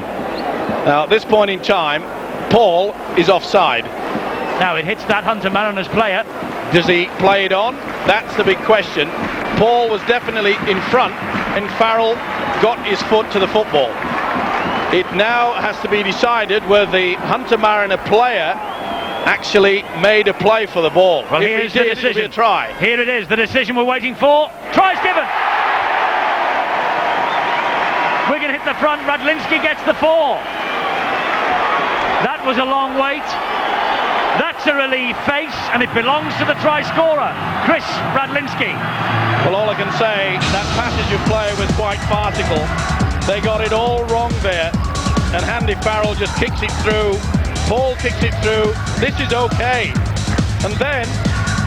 Now, at this point in time, Paul is offside. Now it hits that Hunter Mariners player. Does he play it on? That's the big question. Paul was definitely in front, and Farrell got his foot to the football. It now has to be decided whether the Hunter Mariner player actually made a play for the ball. Well, if here's he did, the decision. it'll be a try. Here it is, the decision we're waiting for. Try's given. Wigan hit the front, Radlinski gets the 4. That was a long wait. That's a relieved face, and it belongs to the try scorer, Chris Radlinski. Well, all I can say, that passage of play was quite farcical. They got it all wrong there, and Andy Farrell just kicks it through. Paul kicks it through. This is okay. And then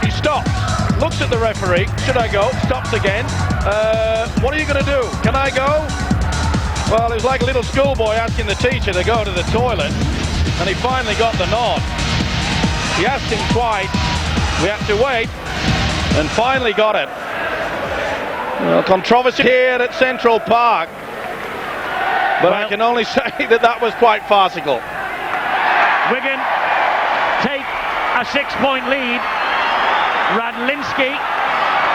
he stops, looks at the referee. Should I go? Stops again. What are you going to do? Can I go? Well, it was like a little schoolboy asking the teacher to go to the toilet, and he finally got the nod. He asked him twice. We had to wait, and finally got it. Well, controversy here at Central Park, but I can only say that was quite farcical. Wigan take a 6-point lead. Radlinski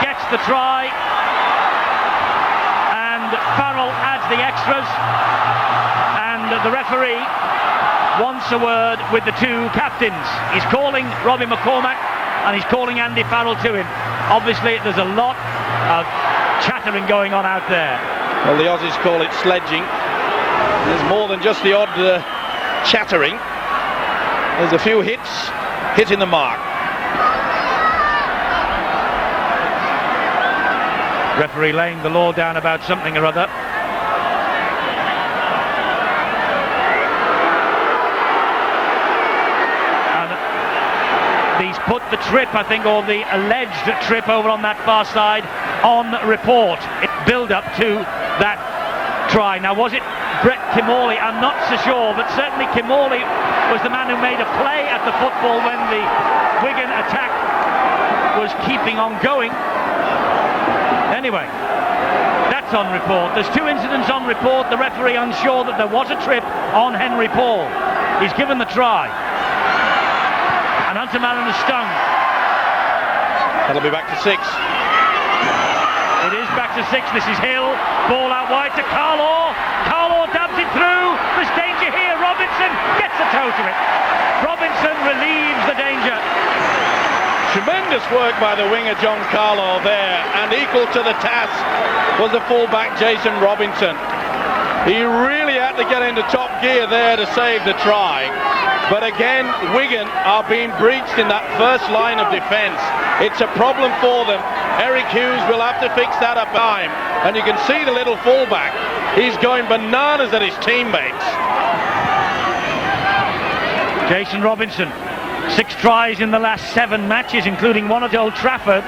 gets the try, and Farrell adds the extras, and the referee wants a word with the two captains. He's calling Robbie McCormack and he's calling Andy Farrell to him. Obviously there's a lot of chattering going on out there. Well, the Aussies call it sledging. There's more than just the odd chattering. There's a few hits hitting the mark. Referee laying the law down about something or other. And he's put the trip, I think, or the alleged trip over on that far side on report. It build up to that try. Now, was it Brett Kimorley? I'm not so sure, but certainly Kimorley was the man who made a play at the football when the Wigan attack was keeping on going. Anyway, that's on report. There's two incidents on report. The referee unsure that there was a trip on Henry Paul. He's given the try. And Hunter Mariner stung. That'll be back to 6. It is back to 6. This is Hill. Ball out wide to Carlaw. Carlaw dabs it through. There's danger here. Robinson gets a toe to it. Robinson relieves the danger. Tremendous work by the winger John Carlaw there, and equal to the task was the fullback Jason Robinson. He really had to get into top gear there to save the try. But again, Wigan are being breached in that first line of defence. It's a problem for them. Eric Hughes will have to fix that up time, and you can see the little fullback. He's going bananas at his teammates. Jason Robinson, 6 tries in the last 7 matches, including one at Old Trafford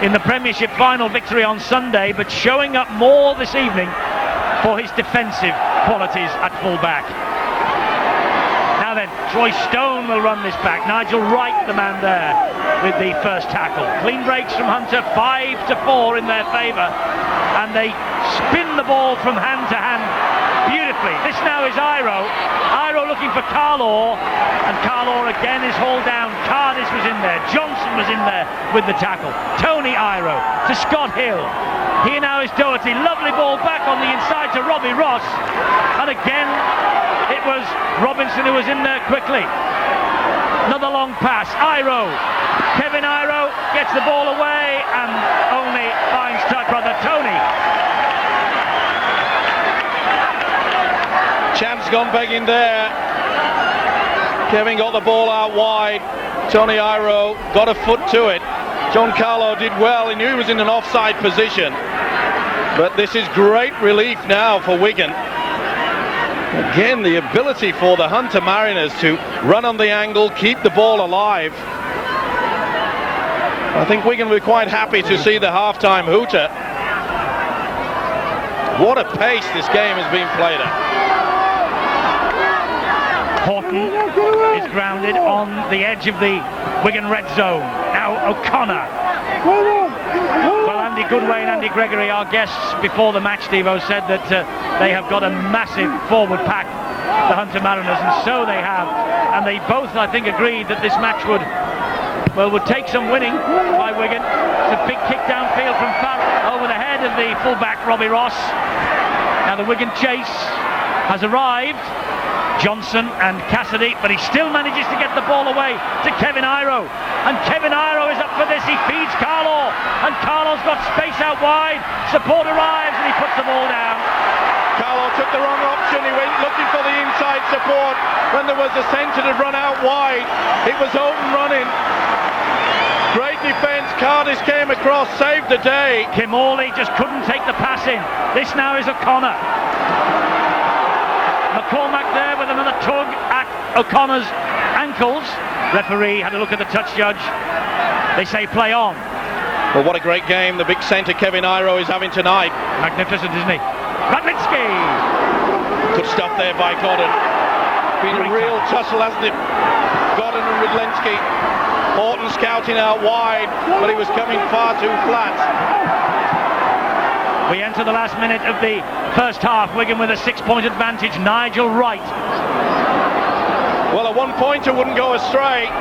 in the Premiership final victory on Sunday, but showing up more this evening for his defensive qualities at full-back. Now then, Troy Stone will run this back. Nigel Wright, the man there, with the first tackle. Clean breaks from Hunter, 5-4 in their favour, and they spin the ball from hand to hand beautifully. This now is Iro. Iro looking for Carlaw, and Carlaw again is hauled down. Cardis was in there. Johnson was in there with the tackle. Tony Iro to Scott Hill. Here now is Doherty. Lovely ball back on the inside to Robbie Ross, and again it was Robinson who was in there quickly. Another long pass. Iro. Kevin Iro gets the ball away and only finds touch brother Tony. Chance gone begging there. Kevin got the ball out wide. Tony Iro got a foot to it. John Carlaw did well. He knew he was in an offside position. But this is great relief now for Wigan. Again, the ability for the Hunter Mariners to run on the angle, keep the ball alive. I think Wigan will be quite happy to see the half-time hooter. What a pace this game has been played at. Horton is grounded on the edge of the Wigan red zone. Now O'Connor. Well, Andy Goodway and Andy Gregory, our guests before the match, Steve-O, said that they have got a massive forward pack, the Hunter Mariners, and so they have. And they both, I think, agreed that this match would take some winning by Wigan. It's a big kick downfield from Farrell over the head of the fullback Robbie Ross. Now the Wigan chase has arrived. Johnson and Cassidy, but he still manages to get the ball away to Kevin Iro, and Kevin Iro is up for this. He feeds Carlaw, and Carlaw's got space out wide. Support arrives and he puts the ball down. Carlaw took the wrong option. He went looking for the inside support when there was a centre to run out wide. It was open running. Great defence. Cardis came across, saved the day. Kimorley just couldn't take the pass in. This now is O'Connor. McCormack there with another tug at O'Connor's ankles. Referee had a look at the touch judge. They say play on. Well, what a great game the big centre Kevin Iro is having tonight. Magnificent, isn't he? Radlinski! Good stuff there by Godden. Been a real tussle, hasn't it? Godden and Radlinski. Horton scouting out wide, but he was coming far too flat. We enter the last minute of the first half. Wigan with a 6-point advantage. Nigel Wright. Well, a one-pointer wouldn't go astray.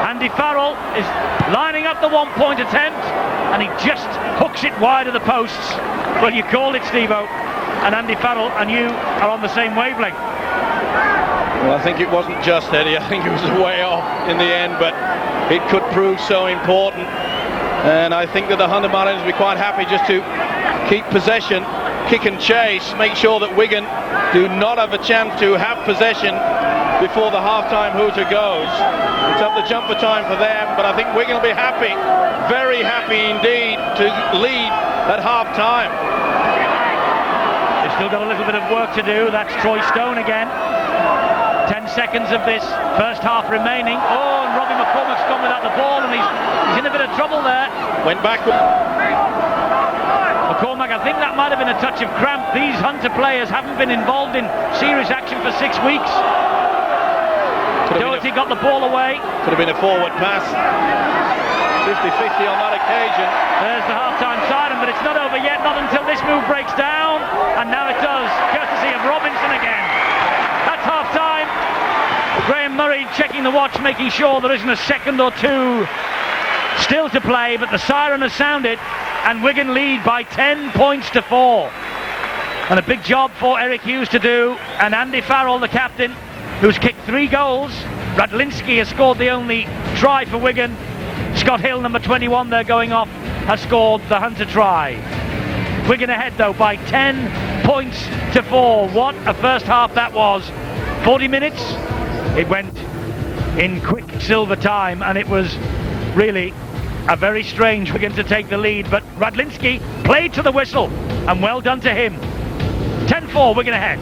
Andy Farrell is lining up the one-point attempt, and he just hooks it wide of the posts. Well, you called it, Steve-O, and Andy Farrell and you are on the same wavelength. Well, I think it wasn't just, Eddie. I think it was way off in the end, but it could prove so important. And I think that the Hunter Mariners will be quite happy just to keep possession, kick and chase, make sure that Wigan do not have a chance to have possession before the half-time hooter goes. It's up the jumper time for them, but I think Wigan will be happy, very happy indeed, to lead at half-time. They've still got a little bit of work to do. That's Troy Stone again. 10 seconds of this first half remaining. Oh, and Robbie McCormack's gone without the ball, and he's in a bit of trouble there. Went back. McCormack, I think that might have been a touch of cramp. These Hunter players haven't been involved in serious action for 6 weeks. Doherty got the ball away. Could have been a forward pass. 50-50 on that occasion. There's the half-time siren, but it's not over yet, not until this move breaks down. And now it does, courtesy of Robinson again. That's half-time. Graham Murray checking the watch, making sure there isn't a second or two still to play, but the siren has sounded, and Wigan lead by 10 points to 4. And a big job for Eric Hughes to do, and Andy Farrell, the captain, who's kicked 3 goals. Radlinski has scored the only try for Wigan. Scott Hill, number 21, they're going off, has scored the Hunter try. Wigan ahead though by 10 points to 4. What a first half that was. 40 minutes, it went in quicksilver time, and it was really a very strange Wigan to take the lead, but Radlinski played to the whistle, and well done to him. 10-4, Wigan ahead.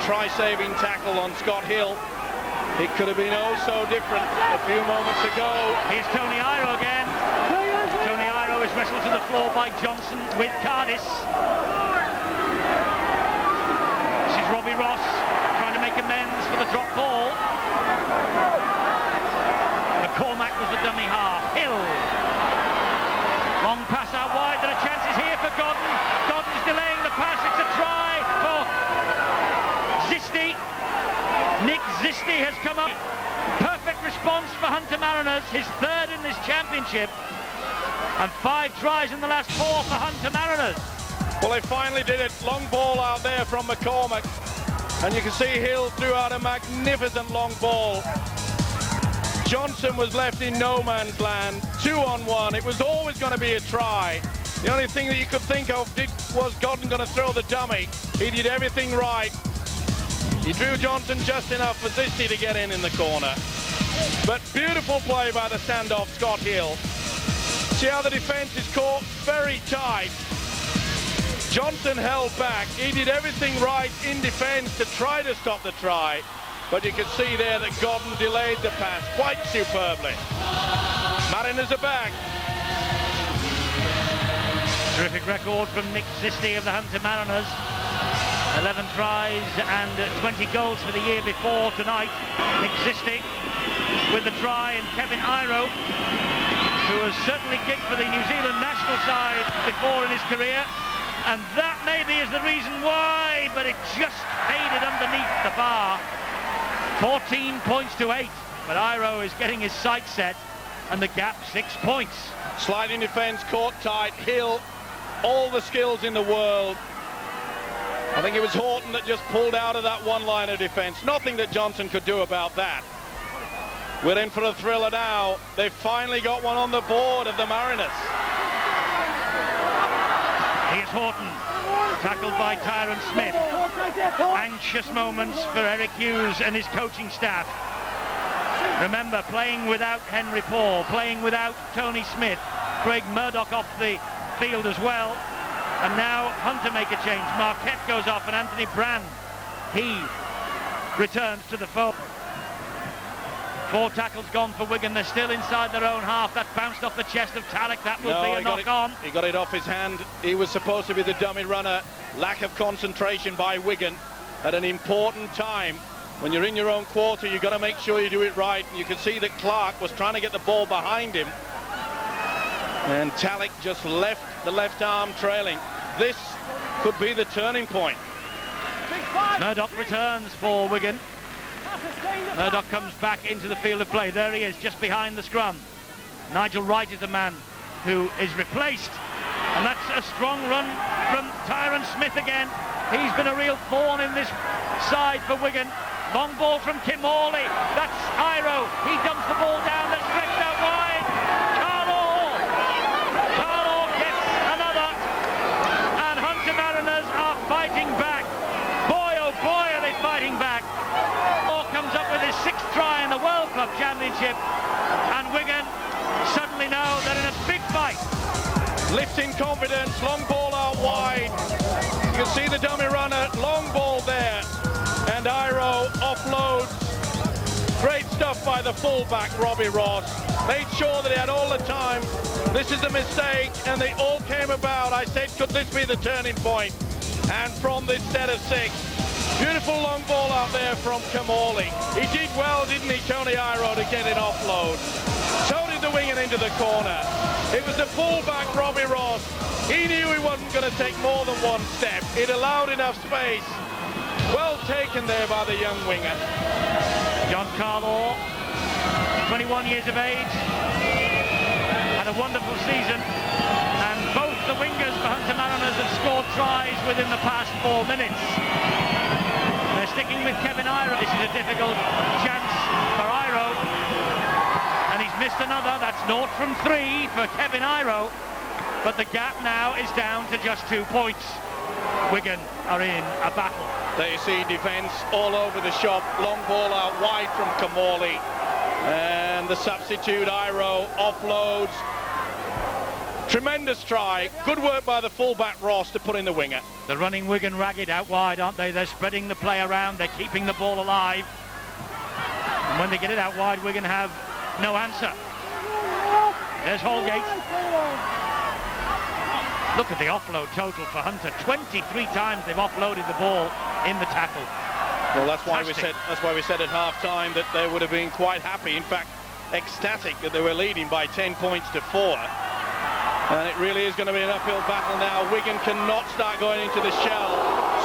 Try-saving tackle on Scott Hill. It could have been oh so different a few moments ago. Here's Tony Iro again. Tony Iro is wrestled to the floor by Johnson with Cardis. This is Robbie Ross trying to make amends for the drop ball. McCormack was the dummy half. Hill. Long pass out wide. There are chances here for Godden. Godden's delaying the pass. It's a try for Zisti. Nick Zisti has come up. Perfect response for Hunter Mariners, his 3rd in this championship, and 5 tries in the last 4 for Hunter Mariners. Well, they finally did it. Long ball out there from McCormack, and you can see Hill threw out a magnificent long ball. Johnson was left in no man's land. 2-on-1. It was always going to be a try. The only thing that you could think of was Godden going to throw the dummy. He did everything right. He drew Johnson just enough for Zisti to get in the corner. But beautiful play by the standoff Scott Hill. See how the defence is caught very tight. Johnson held back. He did everything right in defence to try to stop the try. But you can see there that Godden delayed the pass quite superbly. Mariners are back. Terrific record from Nick Zisti of the Hunter Mariners. 11 tries and 20 goals for the year before tonight. Nick Zisti with the try, and Kevin Iro, who has certainly kicked for the New Zealand national side before in his career, and that maybe is the reason why, but it just faded underneath the bar. 14 points to 8, but Iro is getting his sights set, and the gap 6 points. Sliding defence, caught tight. Hill, all the skills in the world. I think it was Horton that just pulled out of that one line of defence. Nothing that Johnson could do about that. We're in for a thriller now. They've finally got one on the board of the Mariners. Here's Horton, tackled by Tyron Smith. Anxious moments for Eric Hughes and his coaching staff. Remember, playing without Henry Paul, playing without Tony Smith, Craig Murdoch off the field as well. And now Hunter make a change. Marquette goes off, and Anthony Brand, he returns to the fold. 4 tackles gone for Wigan. They're still inside their own half. That bounced off the chest of Talek. That will be a knock on. He got it off his hand. He was supposed to be the dummy runner. Lack of concentration by Wigan at an important time. When you're in your own quarter, you've got to make sure you do it right. And you can see that Clark was trying to get the ball behind him. And Talek just left the left arm trailing. This could be the turning point. Murdoch returns for Wigan. Murdoch comes back into the field of play. There he is, just behind the scrum. Nigel Wright is the man who is replaced. And that's a strong run from Tyron Smith again. He's been a real thorn in this side for Wigan. Long ball from Kim Morley. That's Iro. He dumps the ball down. That's stretched out wide. Carlo gets another. And Hunter Mariners are fighting back. Boy, oh boy, are they fighting back. Comes up with his 6th try in the World Cup Championship, and Wigan suddenly know they're in a big fight. Lifting confidence, long ball out wide. You can see the dummy runner, long ball there, and Iro offloads. Great stuff by the fullback, Robbie Ross. Made sure that he had all the time. This is a mistake, and they all came about. I said, could this be the turning point? And from this set of 6, beautiful long ball out there from Kamali. He did well, didn't he, Tony Iro, to get it offload. So did the winger into the corner. It was the fullback, Robbie Ross. He knew he wasn't going to take more than one step. It allowed enough space. Well taken there by the young winger. John Carlaw, 21 years of age, had a wonderful season. And both the wingers for Hunter Mariners have scored tries within the past 4 minutes. They're sticking with Kevin Iro. This is a difficult chance for Iro. And he's missed another. That's 0 from 3 for Kevin Iro. But the gap now is down to just 2 points. Wigan are in a battle. There you see defence all over the shop. Long ball out wide from Kamali. And the substitute Iro offloads. Tremendous try. Good work by the fullback Ross to put in the winger. They're running Wigan ragged out wide, aren't they? They're spreading the play around. They're keeping the ball alive. And when they get it out wide, Wigan have no answer. There's Holgate. Look at the offload total for Hunter. 23 times they've offloaded the ball in the tackle. Well, that's why we said at half-time that they would have been quite happy. In fact, ecstatic that they were leading by 10 points to 4. And it really is going to be an uphill battle now. Wigan cannot start going into the shell.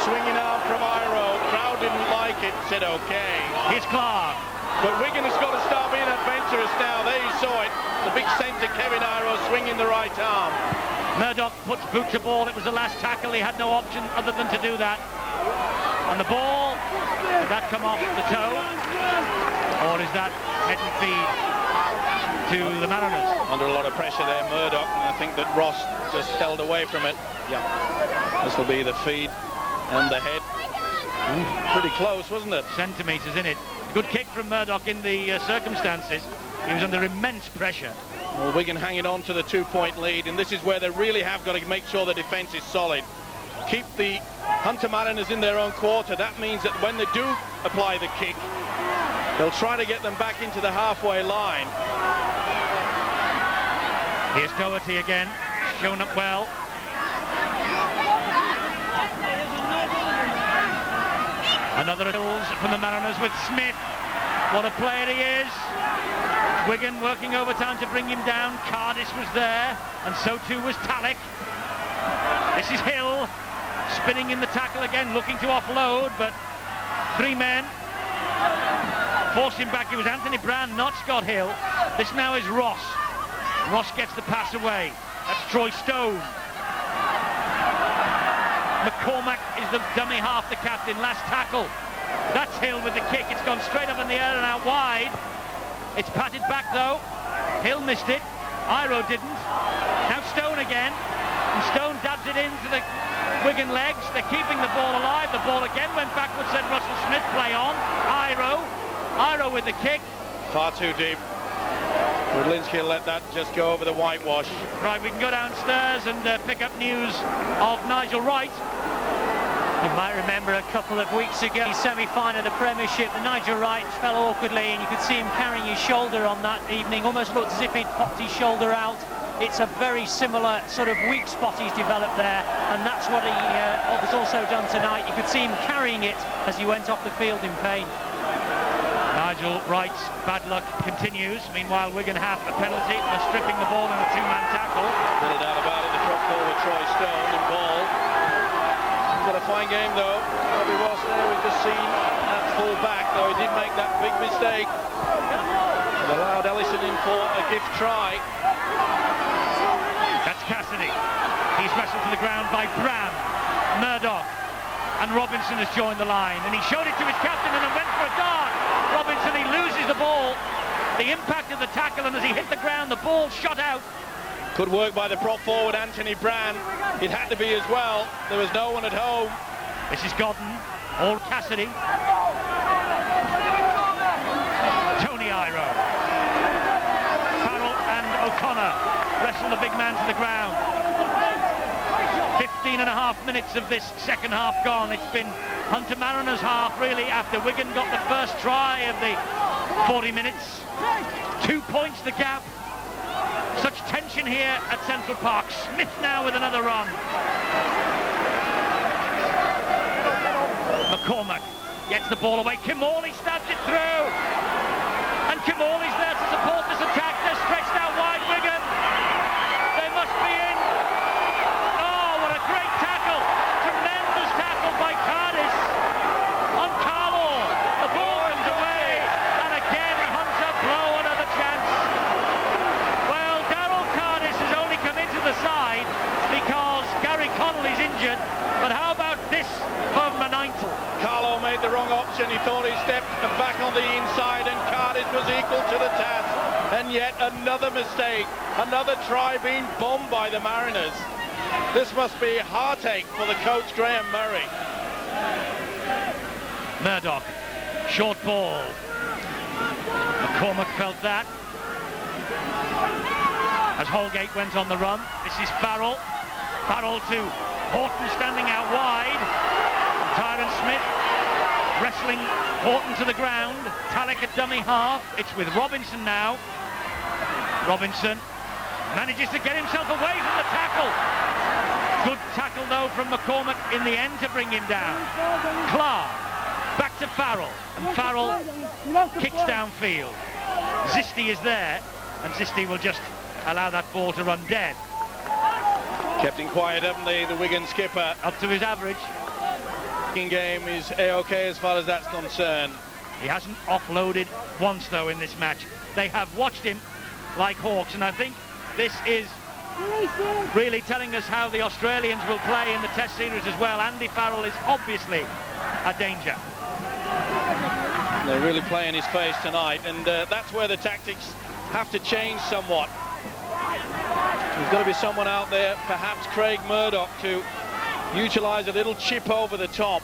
Swinging out from Iro. Crowd didn't like it, said okay. Here's Clark. But Wigan has got to start being adventurous now. There you saw it. The big centre, Kevin Iro, swinging the right arm. Murdoch puts boot to ball. It was the last tackle. He had no option other than to do that. And the ball, did that come off the toe? Or is that head and feed to the Mariners? Under a lot of pressure there, Murdoch, and I think that Ross just held away from it. Yeah, this will be the feed and the head. Pretty close, wasn't it? Centimetres in it. Good kick from Murdoch in the circumstances. He was under immense pressure. Well, Wigan hanging on to the 2-point lead, and this is where they really have got to make sure the defence is solid. Keep the Hunter Mariners in their own quarter. That means that when they do apply the kick, they'll try to get them back into the halfway line. Here's Doherty again, shown up well. Another goal from the Mariners with Smith. What a player he is. Wigan working overtime to bring him down. Cardis was there, and so too was Talek. This is Hill, spinning in the tackle again, looking to offload, but 3 men forced him back. It was Anthony Brown, not Scott Hill. This now is Ross. Ross gets the pass away. That's Troy Stone. McCormack is the dummy half, the captain. Last tackle. That's Hill with the kick. It's gone straight up in the air and out wide. It's patted back though. Hill missed it. Iro didn't. Now Stone again. And Stone dabs it into the Wigan legs. They're keeping the ball alive. The ball again went backwards. Said Russell Smith, play on. Iro with the kick. Far too deep. Woodlinski will let that just go over the whitewash. Right, we can go downstairs and pick up news of Nigel Wright, You might remember a couple of weeks ago, semi-final of the Premiership, Nigel Wright fell awkwardly and you could see him carrying his shoulder on that evening, almost looked as if he'd popped his shoulder out. It's a very similar sort of weak spot he's developed there, and that's what he has also done tonight. You could see him carrying it as he went off the field in pain. Nigel Wright's bad luck continues. Meanwhile, Wigan have a penalty for stripping the ball in a two-man tackle. Little doubt about it, the drop forward Troy Stone and ball. Got a fine game though. Bobby Watson there, we've just seen that full back, though he did make that big mistake. And allowed Ellison in for a gift try. That's Cassidy. He's wrestled to the ground by Bram, Murdoch, and Robinson has joined the line. And he showed it to his captain and then went for a dart. Robinson, he loses the ball. The impact of the tackle, and as he hit the ground, the ball shot out. Good work by the prop forward Anthony Brand. It had to be as well. There was no one at home. This is Godden, all Cassidy. Tony Iro. Farrell and O'Connor wrestle the big man to the ground. 15 and a half minutes of this second half gone. It's been Hunter Mariner's half, really, after Wigan got the first try of the 40 minutes. 2 points the gap. Such tension here at Central Park. Smith now with another run. McCormack gets the ball away. Kim Morley stabs it through. And Kim Morley's there to support this attack. They're stretched out wide, Wigan. They must be in. Oh, what a great tackle. Tremendous tackle by Cardis on Carlo. The ball comes away. And again, Hunter blow another chance. Well, Darryl Cardis has only come into the side because Gary Connolly's injured. But how about this from Maneintel? Carlo made the wrong option. He thought he stepped back on the inside and Cardis was equal to the task. And yet another mistake. Another try being bombed by the Mariners. This must be a heartache for the coach Graham Murray. Murdoch, short ball. McCormack felt that. As Holgate went on the run. This is Farrell. Farrell to Horton standing out wide. Tyron Smith wrestling Horton to the ground. Tallick at dummy half. It's with Robinson now. Robinson manages to get himself away from the tackle. Good tackle though from McCormack in the end to bring him down. Clark back to Farrell, and Farrell kicks downfield. Zisti is there, and Zisti will just allow that ball to run dead. Kept him quiet, haven't they, the Wigan skipper? Up to his average. Game is A-OK as far as that's concerned. He hasn't offloaded once though in this match. They have watched him like hawks, and I think this is really telling us how the Australians will play in the Test series as well. Andy Farrell is obviously a danger. They're really playing his face tonight, and that's where the tactics have to change somewhat. There's got to be someone out there, perhaps Craig Murdoch, to utilise a little chip over the top.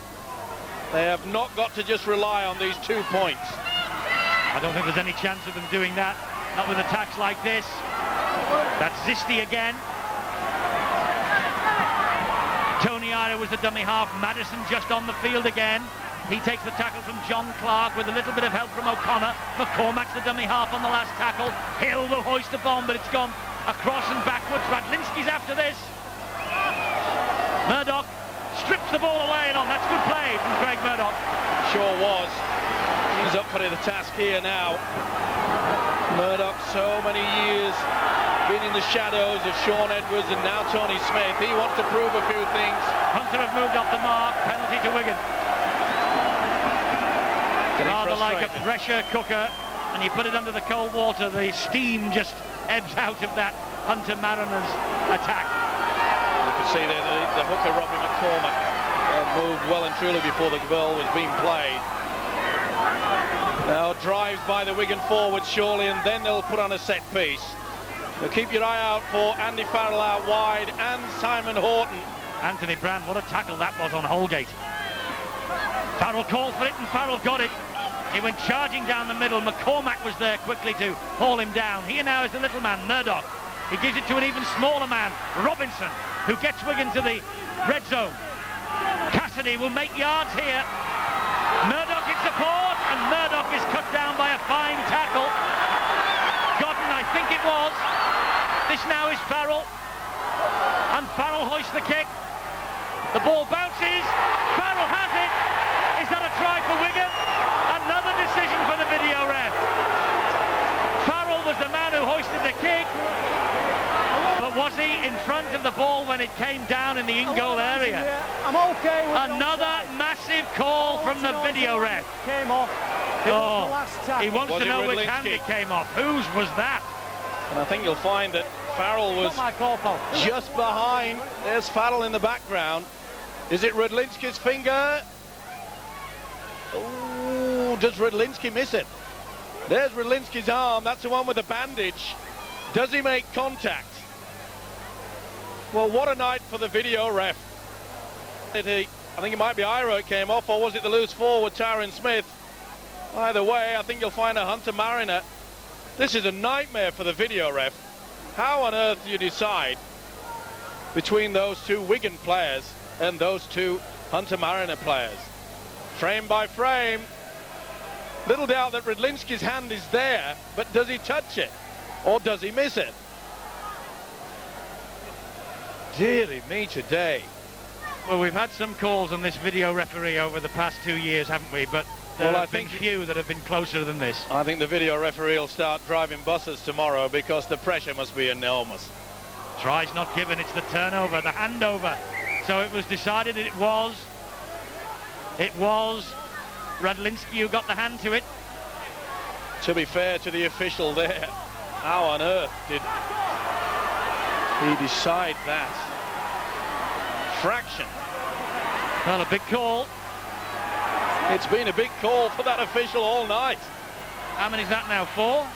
They have not got to just rely on these 2 points. I don't think there's any chance of them doing that. Not with attacks like this. That's Zisti again. Tony Ira was the dummy half. Madison just on the field again. He takes the tackle from John Clark with a little bit of help from O'Connor. McCormack's the dummy half on the last tackle. Hill will hoist the bomb, but it's gone across and backwards. Radlinski's after this. Murdoch strips the ball away and on. That's good play from Craig Murdoch. Sure was. He's up for the task here now. Murdoch, so many years been in the shadows of Sean Edwards and now Tony Smith. He wants to prove a few things. Hunter have moved off the mark. Penalty to Wigan. Rather like a pressure cooker, and you put it under the cold water, the steam just ebbs out of that Hunter Mariners attack. You can see there the hooker Robbie McCormack moved well and truly before the ball was being played. Now drives by the Wigan forward surely, and then they'll put on a set piece. So keep your eye out for Andy Farrell out wide and Simon Horton. Anthony Brand, what a tackle that was on Holgate. Farrell called for it and Farrell got it. He went charging down the middle. McCormack was there quickly to haul him down. Here now is the little man, Murdoch. He gives it to an even smaller man, Robinson, who gets Wigan to the red zone. Cassidy will make yards here. Murdoch in support, and Murdoch is cut down by a fine tackle. Godden, I think it was. This now is Farrell, and Farrell hoists the kick. The ball bounces, Farrell has it. Is that a try for Wigan? Another decision for the video ref. Farrell was the man who hoisted the kick, but was he in front of the ball when it came down in the in-goal area? I'm okay with Another massive call from the video ref. Came off. Oh, he wants Was to it know which Redlinski? hand it came off. Whose was that? And I think you'll find that Farrell was Not my call, pal. just behind. There's Farrell in the background. Is it Redlinski's finger? Oh, does Redlinski miss it? There's Redlinski's arm. That's the one with the bandage. Does he make contact? Well, what a night for the video ref. I think it might be Iro it came off, or was it the loose forward, Tyron Smith? Either way, I think you'll find a Hunter Mariner. This is a nightmare for the video ref. How on earth do you decide between those two Wigan players and those two Hunter Mariner players? Frame by frame. Little doubt that Redlinski's hand is there, but does he touch it? Or does he miss it? Deary me today. Well, we've had some calls on this video referee over the past 2 years, haven't we? But Well, I have been think- few that have been closer than this. I think the video referee will start driving buses tomorrow because the pressure must be enormous. Tries not given, it's the turnover, the handover. So it was decided that it was Radlinski who got the hand to it. To be fair to the official there, how on earth did he decide that? Fraction. Well, a big call. It's been a big call for that official all night. How many is that now? 4?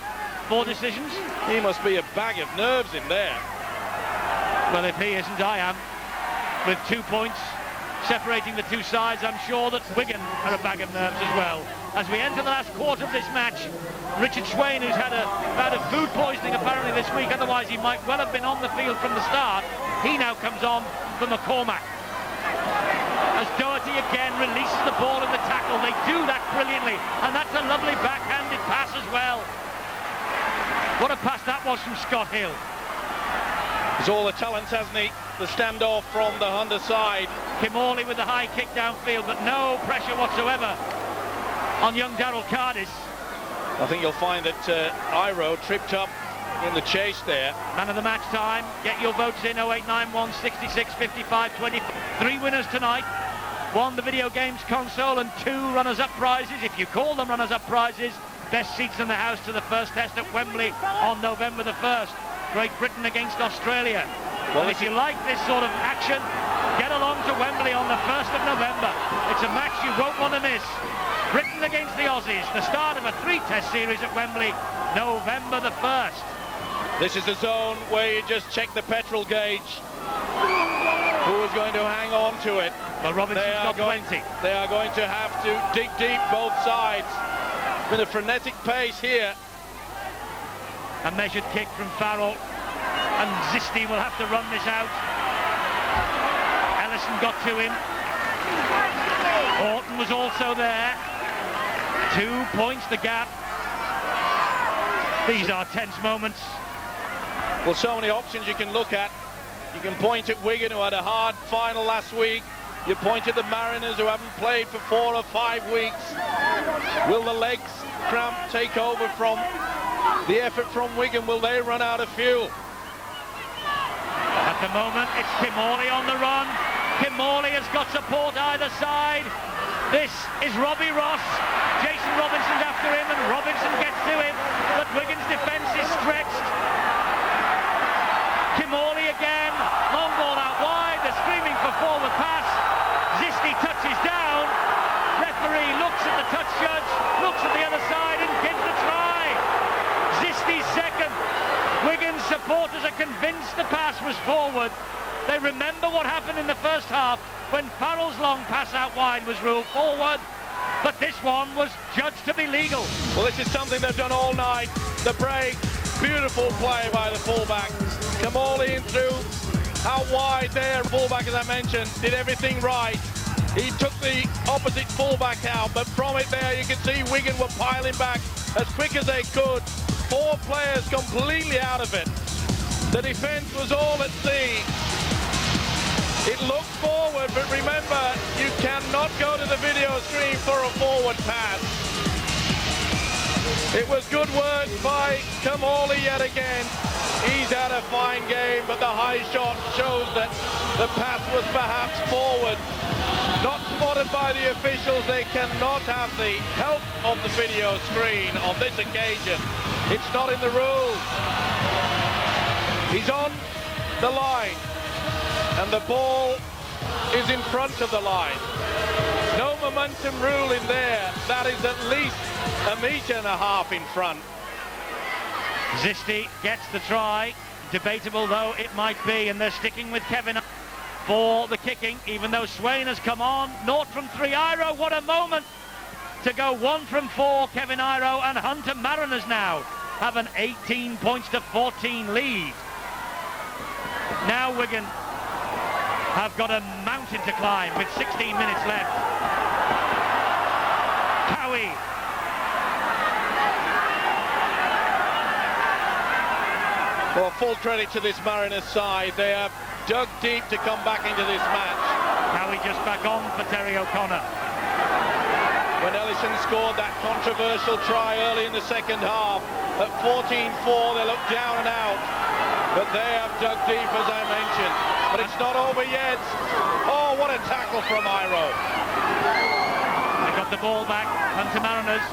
4 decisions? He must be a bag of nerves in there. Well, if he isn't, I am. With 2 points separating the two sides, I'm sure that Wigan are a bag of nerves as well. As we enter the last quarter of this match, Richard Swain, who's had a bout of food poisoning apparently this week, otherwise he might well have been on the field from the start, he now comes on for McCormack. As Doherty again releases the ball in the tackle, they do that brilliantly, and that's a lovely backhanded pass as well. What a pass that was from Scott Hill. He's all the talents, hasn't he? The standoff from the underside. Kimorley with the high kick downfield, but no pressure whatsoever on young Daryl Cardis. I think you'll find that Iro tripped up in the chase there. Man of the match time. Get your votes in. 0891 66 55 20. 3 winners tonight. 1 the video games console and 2 runners-up prizes. If you call them runners-up prizes, best seats in the house to the first test at Wembley on November the 1st. Great Britain against Australia. Well, And if you like this sort of action, get along to Wembley on the 1st of November. It's a match you won't want to miss. Britain against the Aussies, the start of a 3-test series at Wembley, November the 1st. This is the zone where you just check the petrol gauge. Who is going to hang on to it? Well, Robinson's got 20. They are going to have to dig deep both sides. It's been a frenetic pace here. A measured kick from Farrell, and Zisti will have to run this out. Ellison got to him. Orton was also there. 2 points the gap. These are tense moments. Well, so many options you can look at. You can point at Wigan, who had a hard final last week. You point at the Mariners, who haven't played for 4 or 5 weeks. Will the legs cramp take over from the effort from Wigan? Will they run out of fuel? At the moment, it's Kimorley on the run. Kimorley has got support either side. This is Robbie Ross. Jason Robinson's after him, and Robinson gets to him, but Wigan's defence is stretched. Kimorley again, long ball out wide, they're screaming for forward pass. Zisti touches down. Referee looks at the touch judge, looks at the other side and gives the try. Zisti's second. Wigan's supporters are convinced the pass was forward. They remember what happened in the first half when Farrell's long pass out wide was ruled forward, but this one was judged to be legal. Well, this is something they've done all night. The break, beautiful play by the fullback. Kimorley in through, out wide there. Fullback, as I mentioned, did everything right. He took the opposite fullback out, but from it there you can see Wigan were piling back as quick as they could. 4 players completely out of it. The defence was all at sea. It looked forward, but remember, you cannot go to the video screen for a forward pass. It was good work by Kamali yet again. He's had a fine game, but the high shot shows that the pass was perhaps forward. Not spotted by the officials. They cannot have the help of the video screen on this occasion. It's not in the rules. He's on the line, and the ball is in front of the line. No momentum rule in there. That is at least 1.5 meters in front. Zisti gets the try. Debatable though it might be, and they're sticking with Kevin for the kicking, even though Swain has come on. 0 from 3. Iro, what a moment to go 1 from 4. Kevin Iro and Hunter Mariners now have an 18 points to 14 lead. Now Wigan have got a mountain to climb with 16 minutes left. Cowie. Well, full credit to this Mariners side. They have dug deep to come back into this match. Cowie just back on for Terry O'Connor. When Ellison scored that controversial try early in the second half, at 14-4 they looked down and out. But they have dug deep, as I mentioned. But it's not over yet. Oh, what a tackle from Iro. They got the ball back, Hunter Mariners.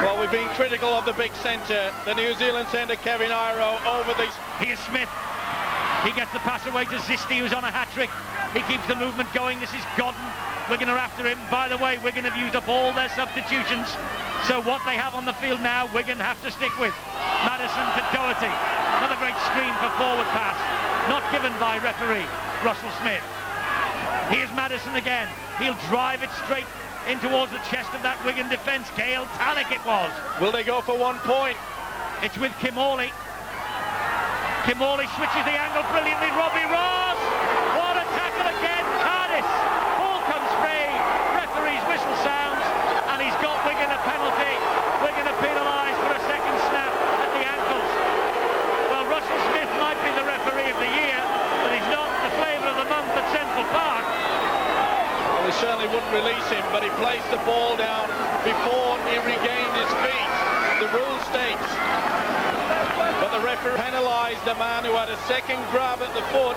Well, we've been critical of the big centre. The New Zealand centre, Kevin Iro, over the... Here's Smith. He gets the pass away to Zisti, who's on a hat-trick. He keeps the movement going. This is Godden. Wigan are after him. By the way, Wigan have used up all their substitutions. So what they have on the field now, Wigan have to stick with. Madison to Doherty. Another great screen for forward pass. Not given by referee Russell Smith. Here's Madison again. He'll drive it straight in towards the chest of that Wigan defence. Gail Tannock it was. Will they go for 1 point? It's with Kimorley. Kimorley switches the angle brilliantly. Robbie Ross. What a tackle again. Cardis. Ball comes free. Referee's whistle sounds. And he's got Wigan a penalty. Wigan are penalised for a second snap at the ankles. Well, Russell Smith might be the referee of the year, but he's not the flavour of the month at Central Park. Well, they certainly wouldn't release him, but he placed the ball down before he regained his feet. The rule states. But the referee penalised the man who had a second grab at the foot.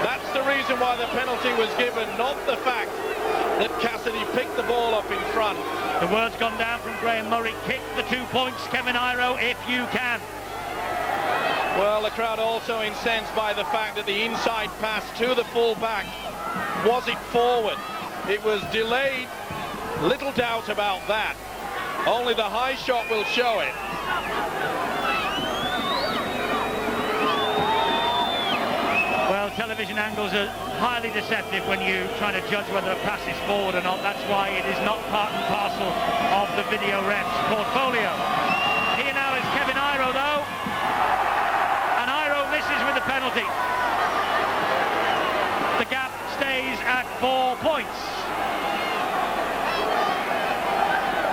That's the reason why the penalty was given, not the fact that Cassidy picked the ball up in front. The word's gone down from Graham Murray. Kick the 2 points, Kevin Iro, if you can. Well, the crowd also incensed by the fact that the inside pass to the full-back, was it forward? It was delayed, little doubt about that. Only the high shot will show it. Well, television angles are highly deceptive when you're trying to judge whether a pass is forward or not. That's why it is not part and parcel of the video ref's portfolio. Here now is Kevin Iro, though. And Iro misses with the penalty. The gap stays at 4 points.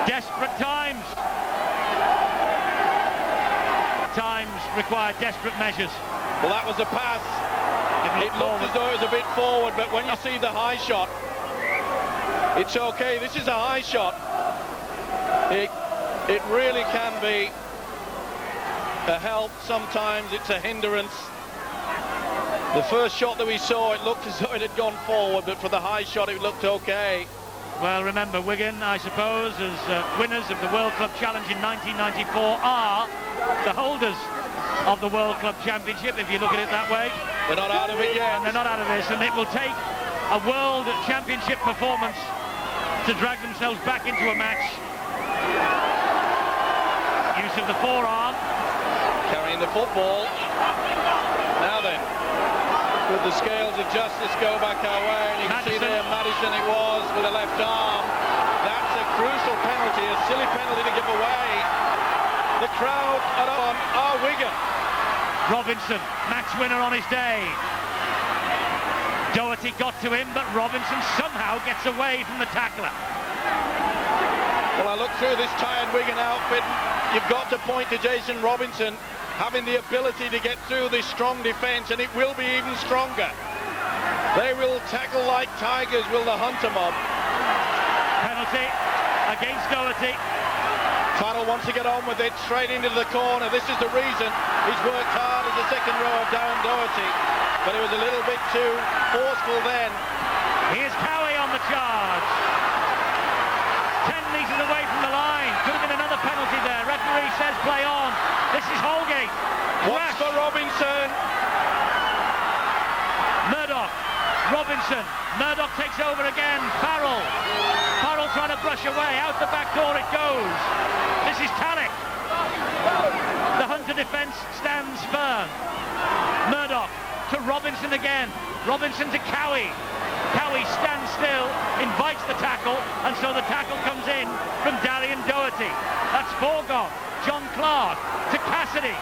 Desperate times. Times require desperate measures. Well, that was a pass. It looked as though it was a bit forward, but when you see the high shot, it's okay. This is a high shot. It really can be a help. Sometimes it's a hindrance. The first shot that we saw, it looked as though it had gone forward, but for the high shot, it looked okay. Well, remember, Wigan, I suppose, as winners of the World Club Challenge in 1994, are the holders of the World Club Championship, if you look at it that way. They're not out of it yet. And they're not out of this, and it will take a World Championship performance to drag themselves back into a match. Use of the forearm. Carrying the football. Now then, with the scales of justice go back our way, and you can see there Madison it was with a left arm. That's a crucial penalty, a silly penalty to give away. The crowd are on our Wigan. Robinson, match winner on his day. Doherty got to him, but Robinson somehow gets away from the tackler. Well, I look through this tired Wigan outfit. You've got to point to Jason Robinson having the ability to get through this strong defence, and it will be even stronger. They will tackle like tigers, will the Hunter mob. Penalty against Doherty. Farrell wants to get on with it, straight into the corner. This is the reason he's worked hard as a second row of Darren Doherty, but it was a little bit too forceful then. Here's Cowie on the charge. 10 metres away from the line. Could have been another penalty there. Referee says play on. This is Holgate. Watch for Robinson. Murdoch. Robinson. Murdoch takes over again. Farrell. Farrell trying to brush away. Out the back door it goes. This is Talek. The Hunter defence stands firm. Murdoch to Robinson again. Robinson to Cowie. Cowie stands still, invites the tackle, and so the tackle comes in from Darren Doherty. That's foregone. John Clark to Cassidy,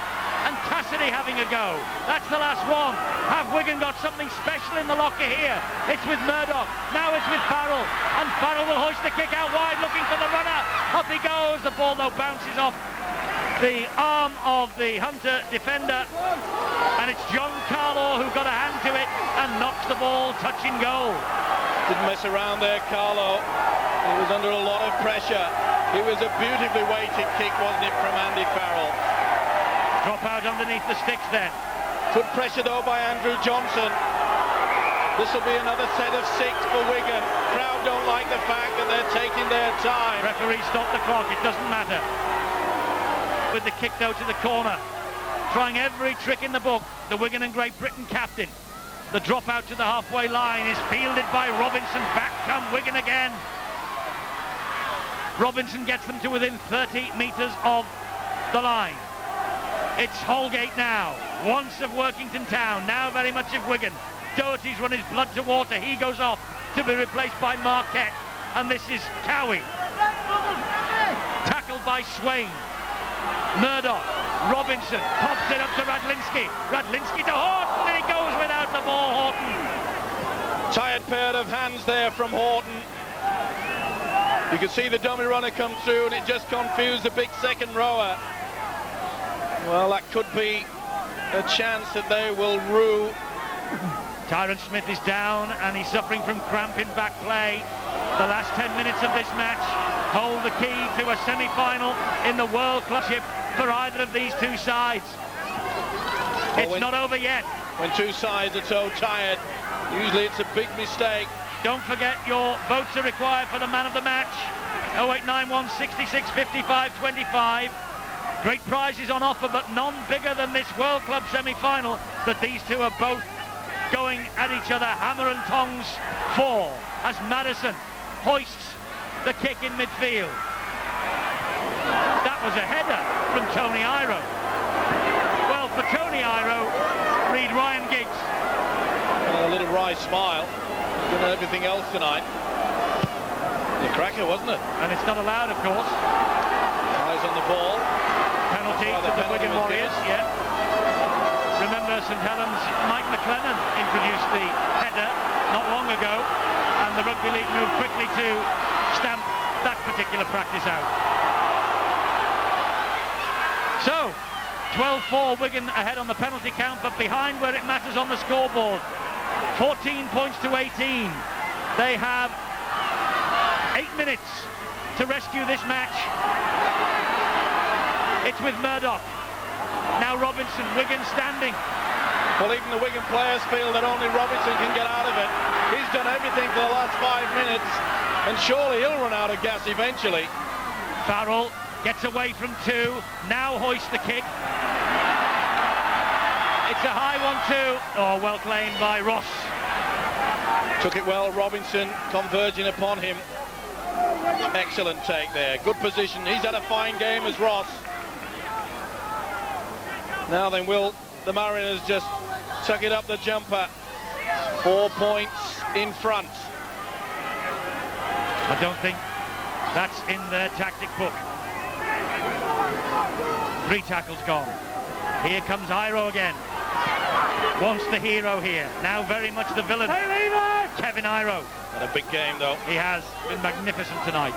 and Cassidy having a go. That's the last one. Have Wigan got something special in the locker here? It's with Murdoch. Now it's with Farrell, and Farrell will hoist the kick out wide, looking for the runner. Up he goes. The ball though bounces off the arm of the Hunter defender, and it's John Carlaw who got a hand to it and knocks the ball touching goal. Didn't mess around there, Carlaw. He was under a lot of pressure. It was a beautifully weighted kick, wasn't it, from Andy Farrell? Drop out underneath the sticks then. Good pressure though by Andrew Johnson. This will be another set of 6 for Wigan. Crowd don't like the fact that they're taking their time. Referee stopped the clock, it doesn't matter. With the kick though to the corner, trying every trick in the book, the Wigan and Great Britain captain. The drop out to the halfway line is fielded by Robinson. Back come Wigan again. Robinson gets them to within 30 metres of the line. It's Holgate now, once of Workington Town, now very much of Wigan. Doherty's run his blood to water. He goes off to be replaced by Marquette, and this is Cowie. Tackled by Swain. Murdoch, Robinson pops it up to Radlinski. Radlinski to Horton, and he goes without the ball, Horton. Tired pair of hands there from Horton. You can see the dummy runner come through, and it just confused the big second rower. Well, that could be a chance that they will rue. Tyron Smith is down, and he's suffering from cramp in back play. The last 10 minutes of this match hold the key to a semi-final in the World Clubship for either of these two sides. It's not over yet. When two sides are so tired, usually it's a big mistake. Don't forget your votes are required for the man of the match. 0891 66 55 25. Great prizes on offer, but none bigger than this World Club semi-final that these two are both going at each other hammer and tongs for, as Madison hoists the kick in midfield. That was a header from Tony Iro. Well, for Tony Iro, read Ryan Giggs. A little wry smile. Done everything else tonight. The cracker, wasn't it? And it's not allowed, of course. Eyes on the ball. Penalty to the Wigan Warriors, yeah. Remember St Helens, Mike McLennan introduced the header not long ago, and the Rugby League moved quickly to stamp that particular practice out. So, 12-4 Wigan ahead on the penalty count, but behind where it matters on the scoreboard. 14 points to 18. They have 8 minutes to rescue this match. It's with Murdoch. Now Robinson, Wigan standing. Well, even the Wigan players feel that only Robinson can get out of it. He's done everything for the last 5 minutes, and surely he'll run out of gas eventually. Farrell gets away from 2, now hoists the kick. It's a high one too. Oh, well claimed by Ross. Took it well, Robinson converging upon him. Excellent take there, good position. He's had a fine game as Ross. Now then, will the Mariners just tuck it up the jumper? 4 points in front. I don't think that's in their tactic book. 3 tackles gone. Here comes Iro again. Once the hero here, now very much the villain. Kevin Iro. Had a big game though. He has been magnificent tonight.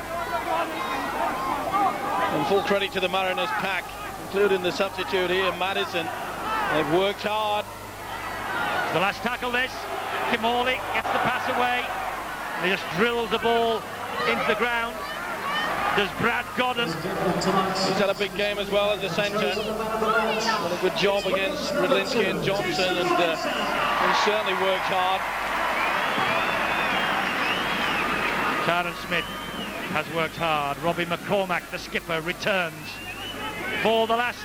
And full credit to the Mariners pack, including the substitute here, Madison. They've worked hard. The last tackle this. Kimorley gets the pass away. He just drills the ball into the ground. Does Brad Godden. He's had a big game as well as a centre. Done a good job against Rydlinski and Johnson, and he certainly worked hard. Karen Smith has worked hard. Robbie McCormack, the skipper, returns for the last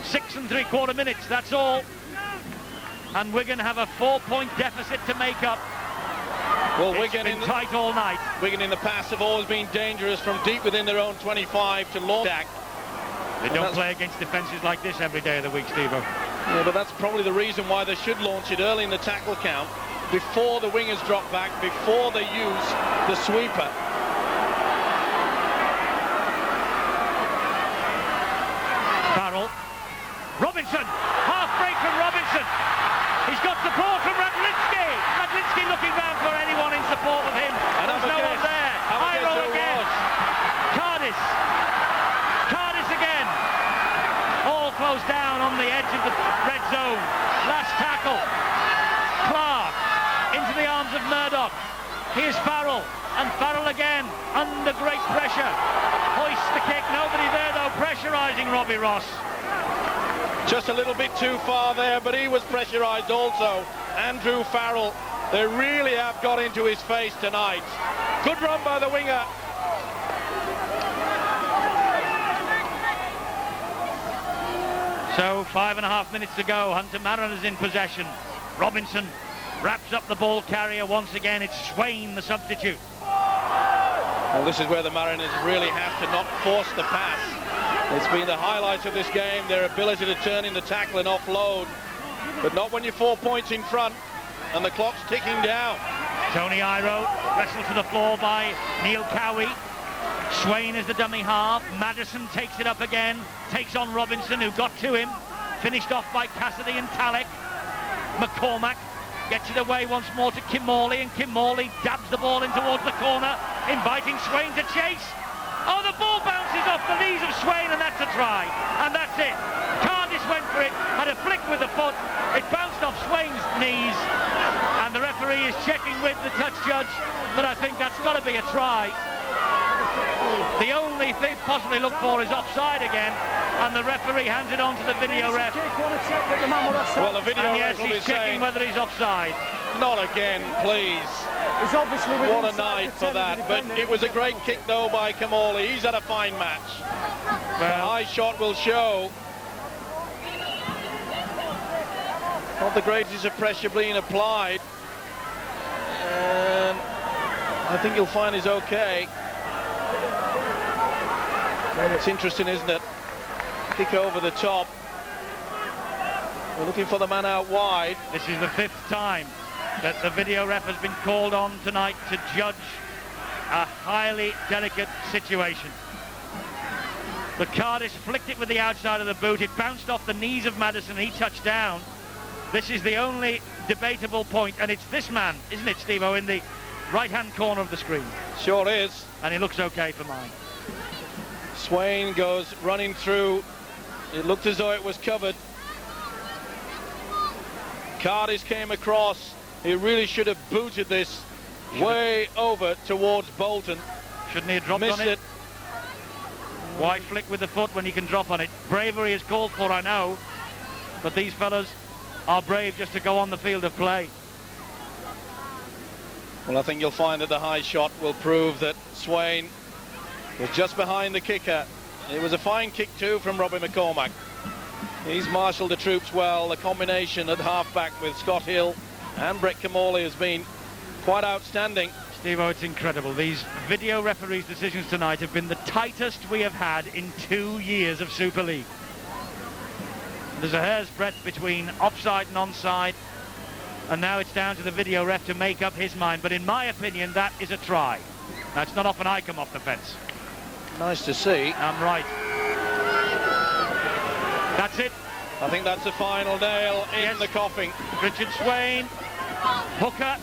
6 3/4 minutes. That's all. And Wigan have a 4-point deficit to make up. Well, It's been tight all night. Wigan in the past have always been dangerous from deep within their own 25 to long attack. They don't play against defences like this every day of the week, Steve-O. Yeah, but that's probably the reason why they should launch it early in the tackle count, before the wingers drop back, before they use the sweeper. Farrell. Robinson. Half break from Robinson. He's got support from Radlinski. Radlinski looking round for anyone in support of him. There's no one there. Iro again. Cardis again. All closed down on the edge of the red zone. Last tackle. Clark into the arms of Murdoch. Here's Farrell. And Farrell again under great pressure. Hoists the kick. Nobody there though pressurising Robbie Ross. Just a little bit too far there, but he was pressurised also. Andrew Farrell, they really have got into his face tonight. Good run by the winger. So 5.5 minutes to go. Hunter Mariners in possession. Robinson wraps up the ball carrier once again. It's Swain, the substitute. Well, this is where the Mariners really have to not force the pass. It's been the highlight of this game, their ability to turn in the tackle and offload. But not when you're 4 points in front and the clock's ticking down. Tony Iro wrestled to the floor by Neil Cowie. Swain is the dummy half. Madison takes it up again. Takes on Robinson, who got to him. Finished off by Cassidy and Talek. McCormack gets it away once more to Kimorley, and Kimorley dabs the ball in towards the corner, inviting Swain to chase. Oh, the ball bounces off the knees of Swain, and that's a try. And that's it. Cardis went for it, had a flick with the foot. It bounced off Swain's knees, and the referee is checking with the touch judge, but I think that's got to be a try. The only thing possibly looked for is offside again, and the referee hands it on to the video ref. Well, the video ref will be checking saying, whether he's offside. not again, please. He's obviously What a night for that. But it was a great kick, though, by Kimorley. He's had a fine match. The high shot will show. Not the greatest of pressure being applied. And I think you'll find he's okay. It's interesting, isn't it? Kick over the top. We're looking for the man out wide. This is the 5th time that the video ref has been called on tonight to judge a highly delicate situation. The Cardis flicked it with the outside of the boot. It bounced off the knees of Madison. He touched down. This is the only debatable point, and it's this man, isn't it, Steve-O, in the right-hand corner of the screen. Sure is. And he looks okay for mine. Swain goes running through. It looked as though it was covered. Cardis came across. He really should have booted this way over towards Bolton. Shouldn't he have dropped on it? Why flick with the foot when he can drop on it? Bravery is called for, I know, but these fellas are brave just to go on the field of play. Well, I think you'll find that the high shot will prove that Swain was just behind the kicker. It was a fine kick too from Robbie McCormack. He's marshalled the troops well. The combination at half-back with Scott Hill and Brett Kimorley has been quite outstanding. Steve-O, it's incredible. These video referees' decisions tonight have been the tightest we have had in 2 years of Super League. There's a hair's breadth between offside and onside, and now it's down to the video ref to make up his mind. But in my opinion, that is a try. Now, it's not often I come off the fence. Nice to see. I'm right. That's it. I think that's the final nail in the coffin. Richard Swain, hooker,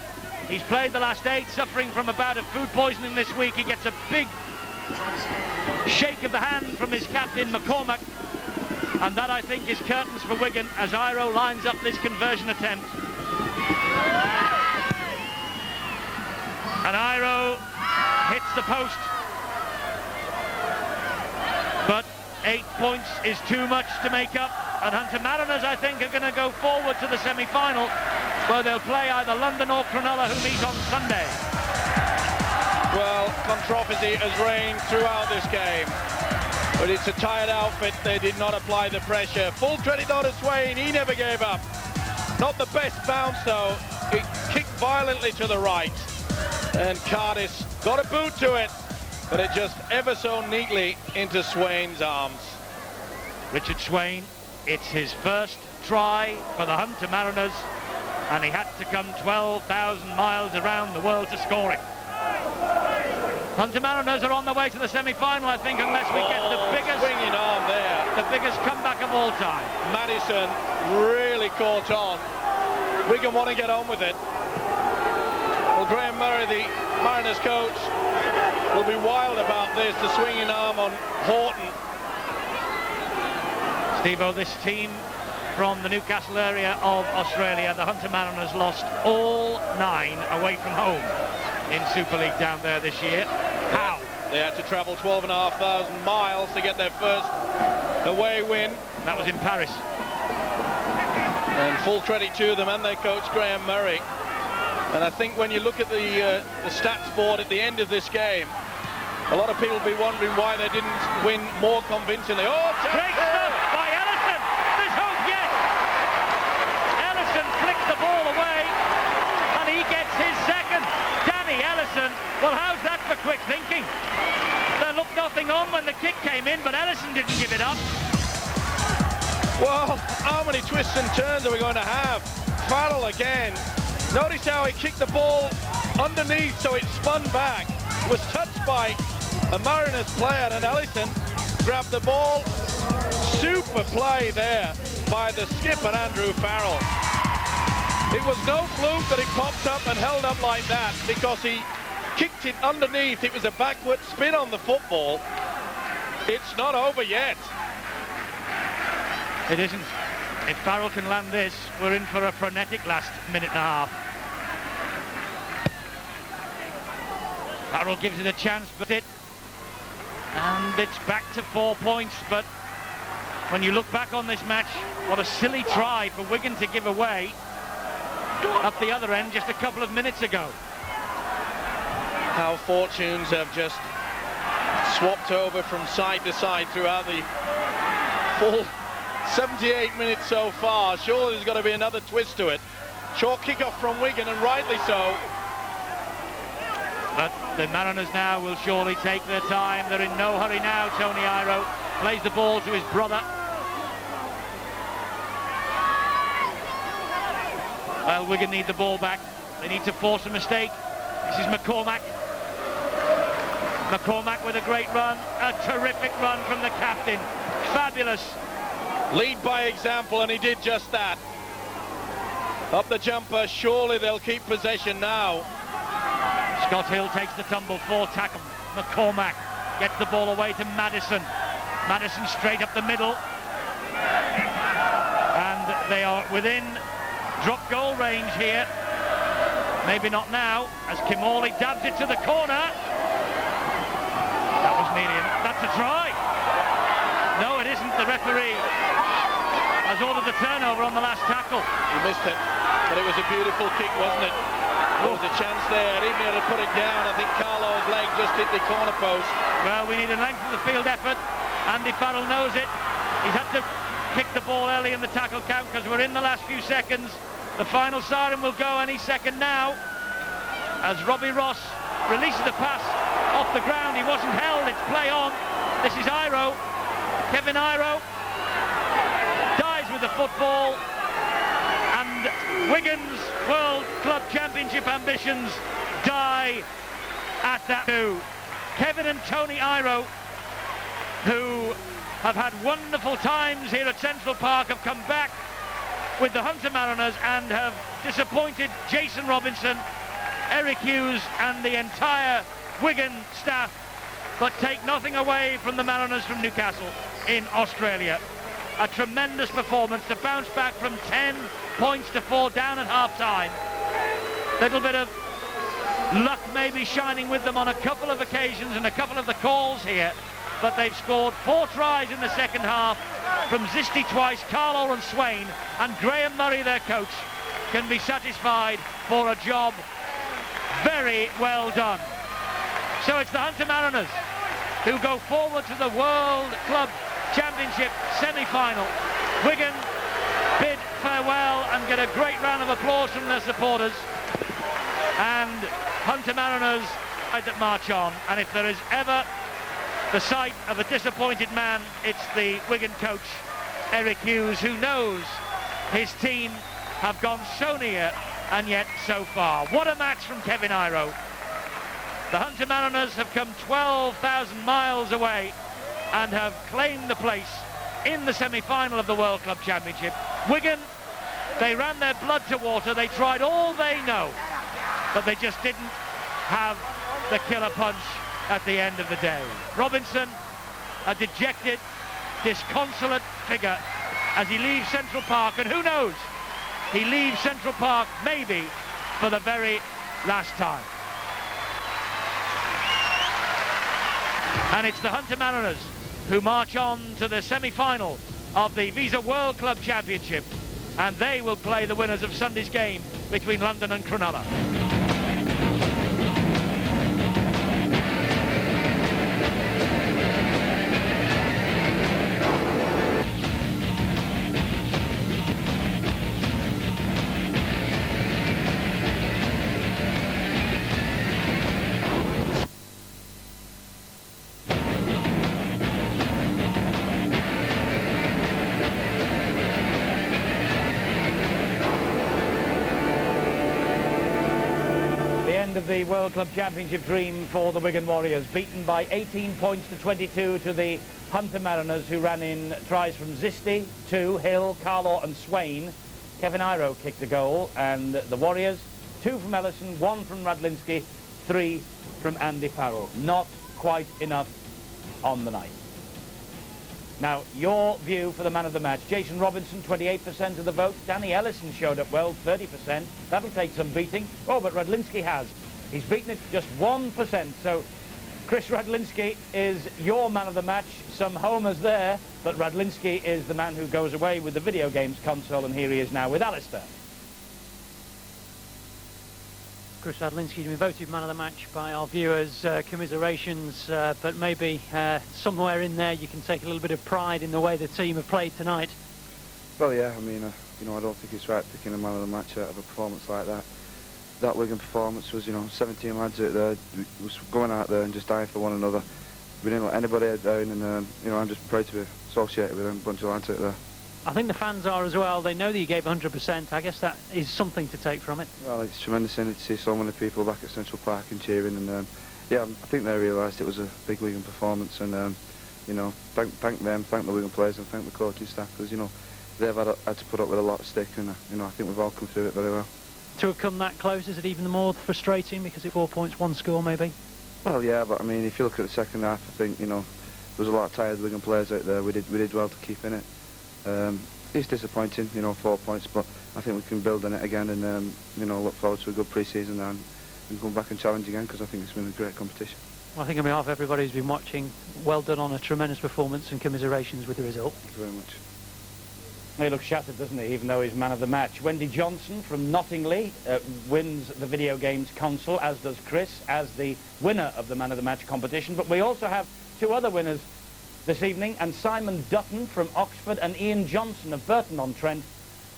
He's played the last 8, suffering from a bout of food poisoning this week. He gets a big shake of the hand from his captain, McCormack. And that, I think, is curtains for Wigan as Iro lines up this conversion attempt. And Iro hits the post. But 8 points is too much to make up. And Hunter Mariners, I think, are going to go forward to the semi-final, where they'll play either London or Cronulla, who meet on Sunday. Well, controversy has reigned throughout this game, but it's a tired outfit. They did not apply the pressure. Full credit on to Swain, he never gave up. Not the best bounce though, it kicked violently to the right, and Cardis got a boot to it, but it just ever so neatly into Swain's arms. Richard Swain, it's his first try for the Hunter Mariners, and he had to come 12,000 miles around the world to score it. Hunter Mariners are on the way to the semi-final, I think, unless we get the biggest swinging arm there, the biggest comeback of all time. Madison really caught on. Wigan want to get on with it. Well, Graham Murray, the Mariners coach, will be wild about this, the swinging arm on Horton. Steve-O, this team from the Newcastle area of Australia, the Hunter Mariners, lost all 9 away from home in Super League down there this year. How? They had to travel 12,500 miles to get their first away win. That was in Paris. And full credit to them and their coach, Graham Murray. And I think when you look at the stats board at the end of this game, a lot of people will be wondering why they didn't win more convincingly. Oh, great stuff by Ellison! There's hope yet! Ellison flicks the ball away, and he gets his second. Danny Ellison, well, how's that for quick thinking? There looked nothing on when the kick came in, but Ellison didn't give it up. Well, how many twists and turns are we going to have? Farrell again. Notice how he kicked the ball underneath, so it spun back. It was touched by a Mariners player, and Ellison grabbed the ball. Super play there by the skipper, Andrew Farrell. It was no fluke that it popped up and held up like that, because he kicked it underneath. It was a backward spin on the football. It's not over yet. It isn't. If Farrell can land this, we're in for a frenetic last minute and a half. Farrell gives it a chance, but and it's back to 4 points. But when you look back on this match, what a silly try for Wigan to give away up the other end just a couple of minutes ago. How fortunes have just swapped over from side to side throughout the full 78 minutes so far. Surely there's got to be another twist to it. Short kickoff from Wigan, and rightly so. But the Mariners now will surely take their time. They're in no hurry now. Tony Iro plays the ball to his brother. Well, Wigan need the ball back. They need to force a mistake. This is McCormack. McCormack with a great run. A terrific run from the captain. Fabulous. Lead by example, and he did just that. Up the jumper, surely they'll keep possession now. Scott Hill takes the tumble, 4 tackle. McCormack gets the ball away to Madison. Madison straight up the middle. And they are within drop goal range here. Maybe not now, as Kimorley dabs it to the corner. That was nearly, that's a try. No, it isn't. The referee has ordered the turnover on the last tackle. He missed it, but it was a beautiful kick, wasn't it? There was a chance there, even if he put it down. I think Carlo's leg just hit the corner post. Well, we need a length of the field effort. Andy Farrell knows it. He's had to kick the ball early in the tackle count because we're in the last few seconds. The final siren will go any second now as Robbie Ross releases the pass off the ground. He wasn't held. It's play on. This is Iro. Kevin Iro dies with the football, and Wigan's World Club Championship ambitions die at that too. Kevin and Tony Iro, who have had wonderful times here at Central Park, have come back with the Hunter Mariners and have disappointed Jason Robinson Eric Hughes and the entire Wigan staff, but take nothing away from the Mariners from Newcastle in Australia. A tremendous performance to bounce back from 10 points to 4 down at half-time. Little bit of luck maybe shining with them on a couple of occasions and a couple of the calls here, but they've scored 4 tries in the second half from Zisti twice, Carlo and Swain, and Graham Murray, their coach, can be satisfied for a job very well done. So it's the Hunter Mariners who go forward to the World Club Championship semi-final. Wigan bid farewell and get a great round of applause from their supporters, and Hunter Mariners that march on. And if there is ever the sight of a disappointed man, it's the Wigan coach Eric Hughes, who knows his team have gone so near and yet so far. What a match from Kevin Iro. The Hunter Mariners have come 12,000 miles away and have claimed the place in the semi-final of the World Club Championship. Wigan, they ran their blood to water, they tried all they know, but they just didn't have the killer punch at the end of the day. Robinson, a dejected, disconsolate figure as he leaves Central Park, and who knows, he leaves Central Park maybe for the very last time. And it's the Hunter Mariners who march on to the semi-final of the Visa World Club Championship, and they will play the winners of Sunday's game between London and Cronulla. Of the World Club Championship dream for the Wigan Warriors, beaten by 18 points to 22 to the Hunter Mariners, who ran in tries from Zisti, 2, Hill, Carlo and Swain. Kevin Iro kicked the goal, and the Warriors, 2 from Ellison, 1 from Radlinski, 3 from Andy Farrell. Not quite enough on the night. Now, your view for the man of the match. Jason Robinson, 28% of the vote. Danny Ellison showed up well, 30%. That'll take some beating. Oh, but Radlinski has. He's beaten it just 1%. So Chris Radlinski is your man of the match. Some homers there, but Radlinski is the man who goes away with the video games console, and here he is now with Alistair. Chris Radlinski to be voted man of the match by our viewers. Commiserations, but maybe somewhere in there you can take a little bit of pride in the way the team have played tonight. Well, yeah, I mean, you know, I don't think it's right picking a man of the match out of a performance like that. That Wigan performance was, you know, 17 lads out there, was going out there and just dying for one another. We didn't let anybody down, and you know, I'm just proud to be associated with them, a bunch of lads out there. I think the fans are as well. They know that you gave 100%. I guess that is something to take from it. Well, it's tremendous to see so many people back at Central Park and cheering, and yeah, I think they realised it was a big Wigan performance, and you know, thank them, thank the Wigan players, and thank the coaching staff, because you know, they've had to put up with a lot of stick, and you know, I think we've all come through it very well. To have come that close, is it even more frustrating because it's 4 points, 1 score maybe? Well, yeah, but I mean, if you look at the second half, I think, you know, there was a lot of tired Wigan players out there. We did well to keep in it. It's disappointing, you know, 4 points, but I think we can build on it again, and you know, look forward to a good pre-season now and come back and challenge again, because I think it's been a great competition. Well, I think on behalf of everybody who's been watching, well done on a tremendous performance, and commiserations with the result. Thank you very much. He looks shattered, doesn't he, even though he's man of the match. Wendy Johnson from Nottingley wins the video games console, as does Chris, as the winner of the man of the match competition. But we also have 2 other winners this evening, and Simon Dutton from Oxford and Ian Johnson of Burton-on-Trent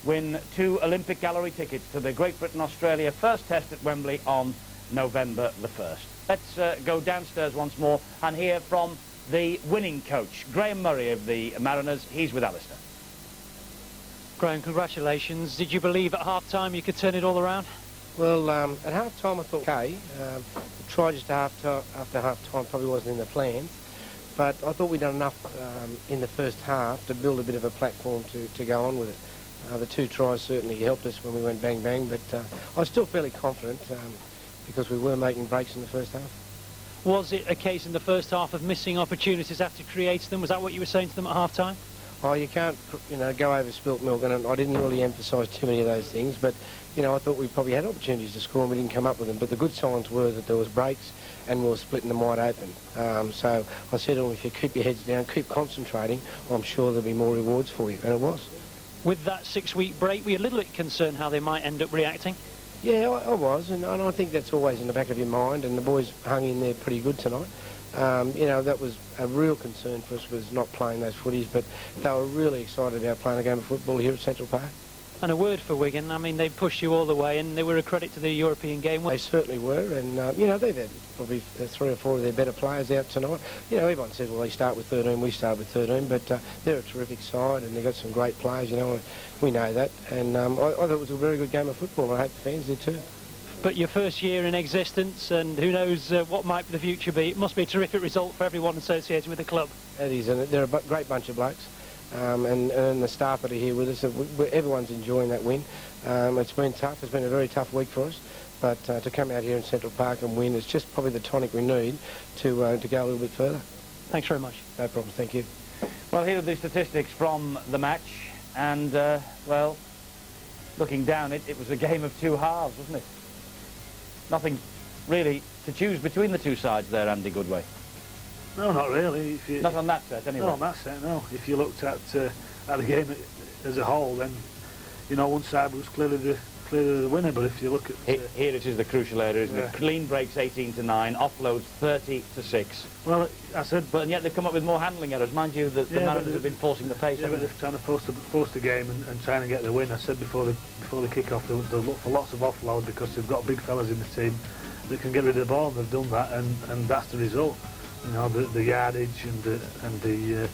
win 2 Olympic Gallery tickets to the Great Britain-Australia first test at Wembley on November the 1st. Let's go downstairs once more and hear from the winning coach, Graham Murray of the Mariners. He's with Alistair. Graham, congratulations. Did you believe at half-time you could turn it all around? Well, at half-time I thought, okay, the try just after half-time probably wasn't in the plans, but I thought we'd done enough in the first half to build a bit of a platform to go on with it. The 2 tries certainly helped us when we went bang-bang, but I was still fairly confident. because we were making breaks in the first half. Was it a case in the first half of missing opportunities after creating them? Was that what you were saying to them at half-time? Oh, you can't, go over spilt milk, and I didn't really emphasise too many of those things, but, I thought we probably had opportunities to score and we didn't come up with them. But the good signs were that there was breaks and we were splitting them wide open. So I said to them, if you keep your heads down, keep concentrating, I'm sure there'll be more rewards for you, and it was. With that 6-week break, were you a little bit concerned how they might end up reacting? Yeah, I was, and I think that's always in the back of your mind, and the boys hung in there pretty good tonight. That was a real concern for us, was not playing those footies, but they were really excited about playing a game of football here at Central Park. And a word for Wigan, I mean, they pushed you all the way, and they were a credit to the European game. They certainly were, and, they've had probably 3 or 4 of their better players out tonight. Everyone says, well, they start with 13, we start with 13, but they're a terrific side, and they've got some great players, we know that. And I thought it was a very good game of football, and I hope the fans did too. But your first year in existence, and who knows what might the future be, it must be a terrific result for everyone associated with the club. It is, and they're a great bunch of blokes. And the staff that are here with us, everyone's enjoying that win. It's been tough, it's been a very tough week for us, but to come out here in Central Park and win is just probably the tonic we need to go a little bit further. Thanks very much. No problem, thank you. Well, here are the statistics from the match, and, well, looking down it, it was a game of 2 halves, wasn't it? Nothing really to choose between the two sides there, Andy Goodway. No, not really. Not on that set, anyway. Not on that set, no. If you looked at the game as a whole, then one side was clearly the winner. But if you look at here, it is the crucial area, isn't it? Clean breaks 18-9, offloads 30-6. Well, I said, but and yet they've come up with more handling errors. Mind you, the managers have been forcing the pace. Yeah, but they're trying to force the game and trying to get the win. I said before the kick-off, they'll look for lots of offload because they've got big fellas in the team that can get rid of the ball. And they've done that, and that's the result. The yardage and the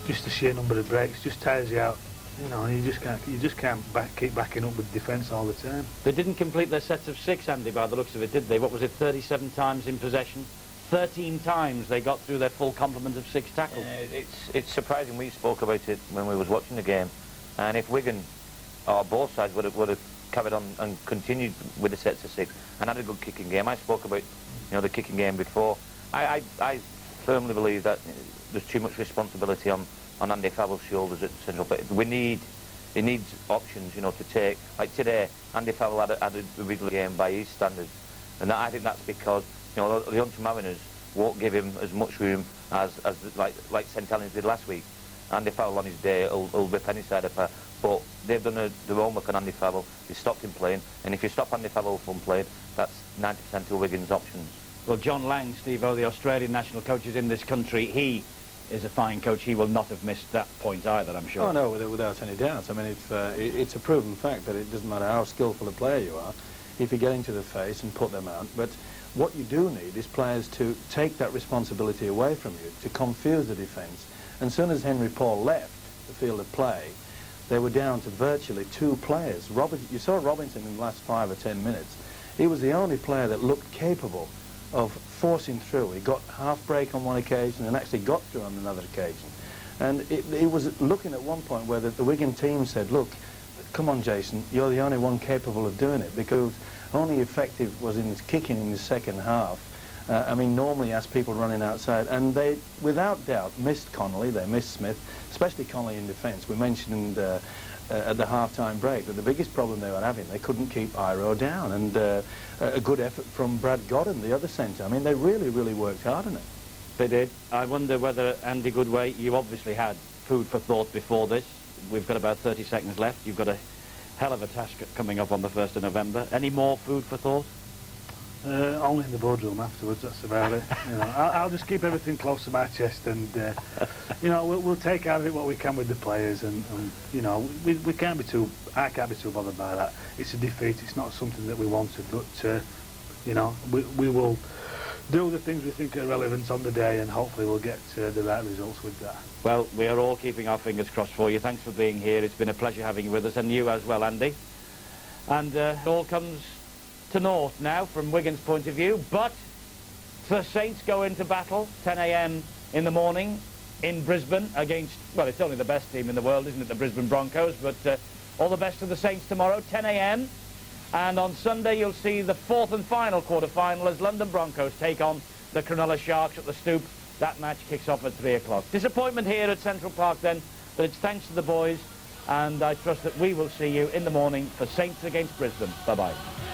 just the sheer number of breaks just tires you out. You just can't keep backing up with defence all the time. They didn't complete their sets of 6, Andy, by the looks of it, did they? What was it, 37 times in possession? 13 times they got through their full complement of 6 tackles. It's surprising. We spoke about it when we was watching the game, and if Wigan, or both sides, would have carried on and continued with the sets of 6 and had a good kicking game. I spoke about the kicking game before. I firmly believe that there's too much responsibility on Andy Farrell's shoulders at Central. But he needs options, to take. Like today, Andy Farrell had a big game by his standards, and I think that's because the Hunter Mariners won't give him as much room as like St Helens did last week. Andy Farrell on his day will rip any side apart. But they've done their homework on Andy Farrell. They stopped him playing, and if you stop Andy Farrell from playing, that's 90% of Wigan's options. Well, John Lang, Steve-O, the Australian national coach, is in this country. He is a fine coach. He will not have missed that point either, I'm sure. Oh, no, without any doubt. I mean, it's a proven fact that it doesn't matter how skillful a player you are, if you get into the face and put them out. But what you do need is players to take that responsibility away from you, to confuse the defence. And as soon as Henry Paul left the field of play, they were down to virtually 2 players. You saw Robinson in the last 5 or 10 minutes. He was the only player that looked capable of forcing through. He got half break on one occasion and actually got through on another occasion. And he was looking at one point where the Wigan team said, look, come on, Jason, you're the only one capable of doing it, because only effective was in his kicking in the second half. Normally he has people running outside, and they, without doubt, missed Connolly, they missed Smith, especially Connolly in defence. We mentioned at the half-time break that the biggest problem they were having, they couldn't keep Iro down, and a good effort from Brad Godden, the other centre. I mean, they really, really worked hard on it. They did. I wonder whether, Andy Goodway, you obviously had food for thought before this. We've got about 30 seconds left. You've got a hell of a task coming up on the 1st of November. Any more food for thought? Only in the boardroom afterwards, that's about it. I'll just keep everything close to my chest, and we'll take out of it what we can with the players, and we can't be too. I can't be too bothered by that. It's a defeat. It's not something that we wanted, but we will do the things we think are relevant on the day, and hopefully we'll get the right results with that. Well, we are all keeping our fingers crossed for you. Thanks for being here. It's been a pleasure having you with us, and you as well, Andy. And it all comes to naught now from Wigan's point of view, but the Saints go into battle 10 a.m. in the morning in Brisbane against, well, it's only the best team in the world, isn't it, the Brisbane Broncos, but all the best to the Saints tomorrow, 10 a.m. And on Sunday you'll see the fourth and final quarter-final as London Broncos take on the Cronulla Sharks at the Stoop. That match kicks off at 3 o'clock. Disappointment here at Central Park then, but it's thanks to the boys, and I trust that we will see you in the morning for Saints against Brisbane. Bye-bye.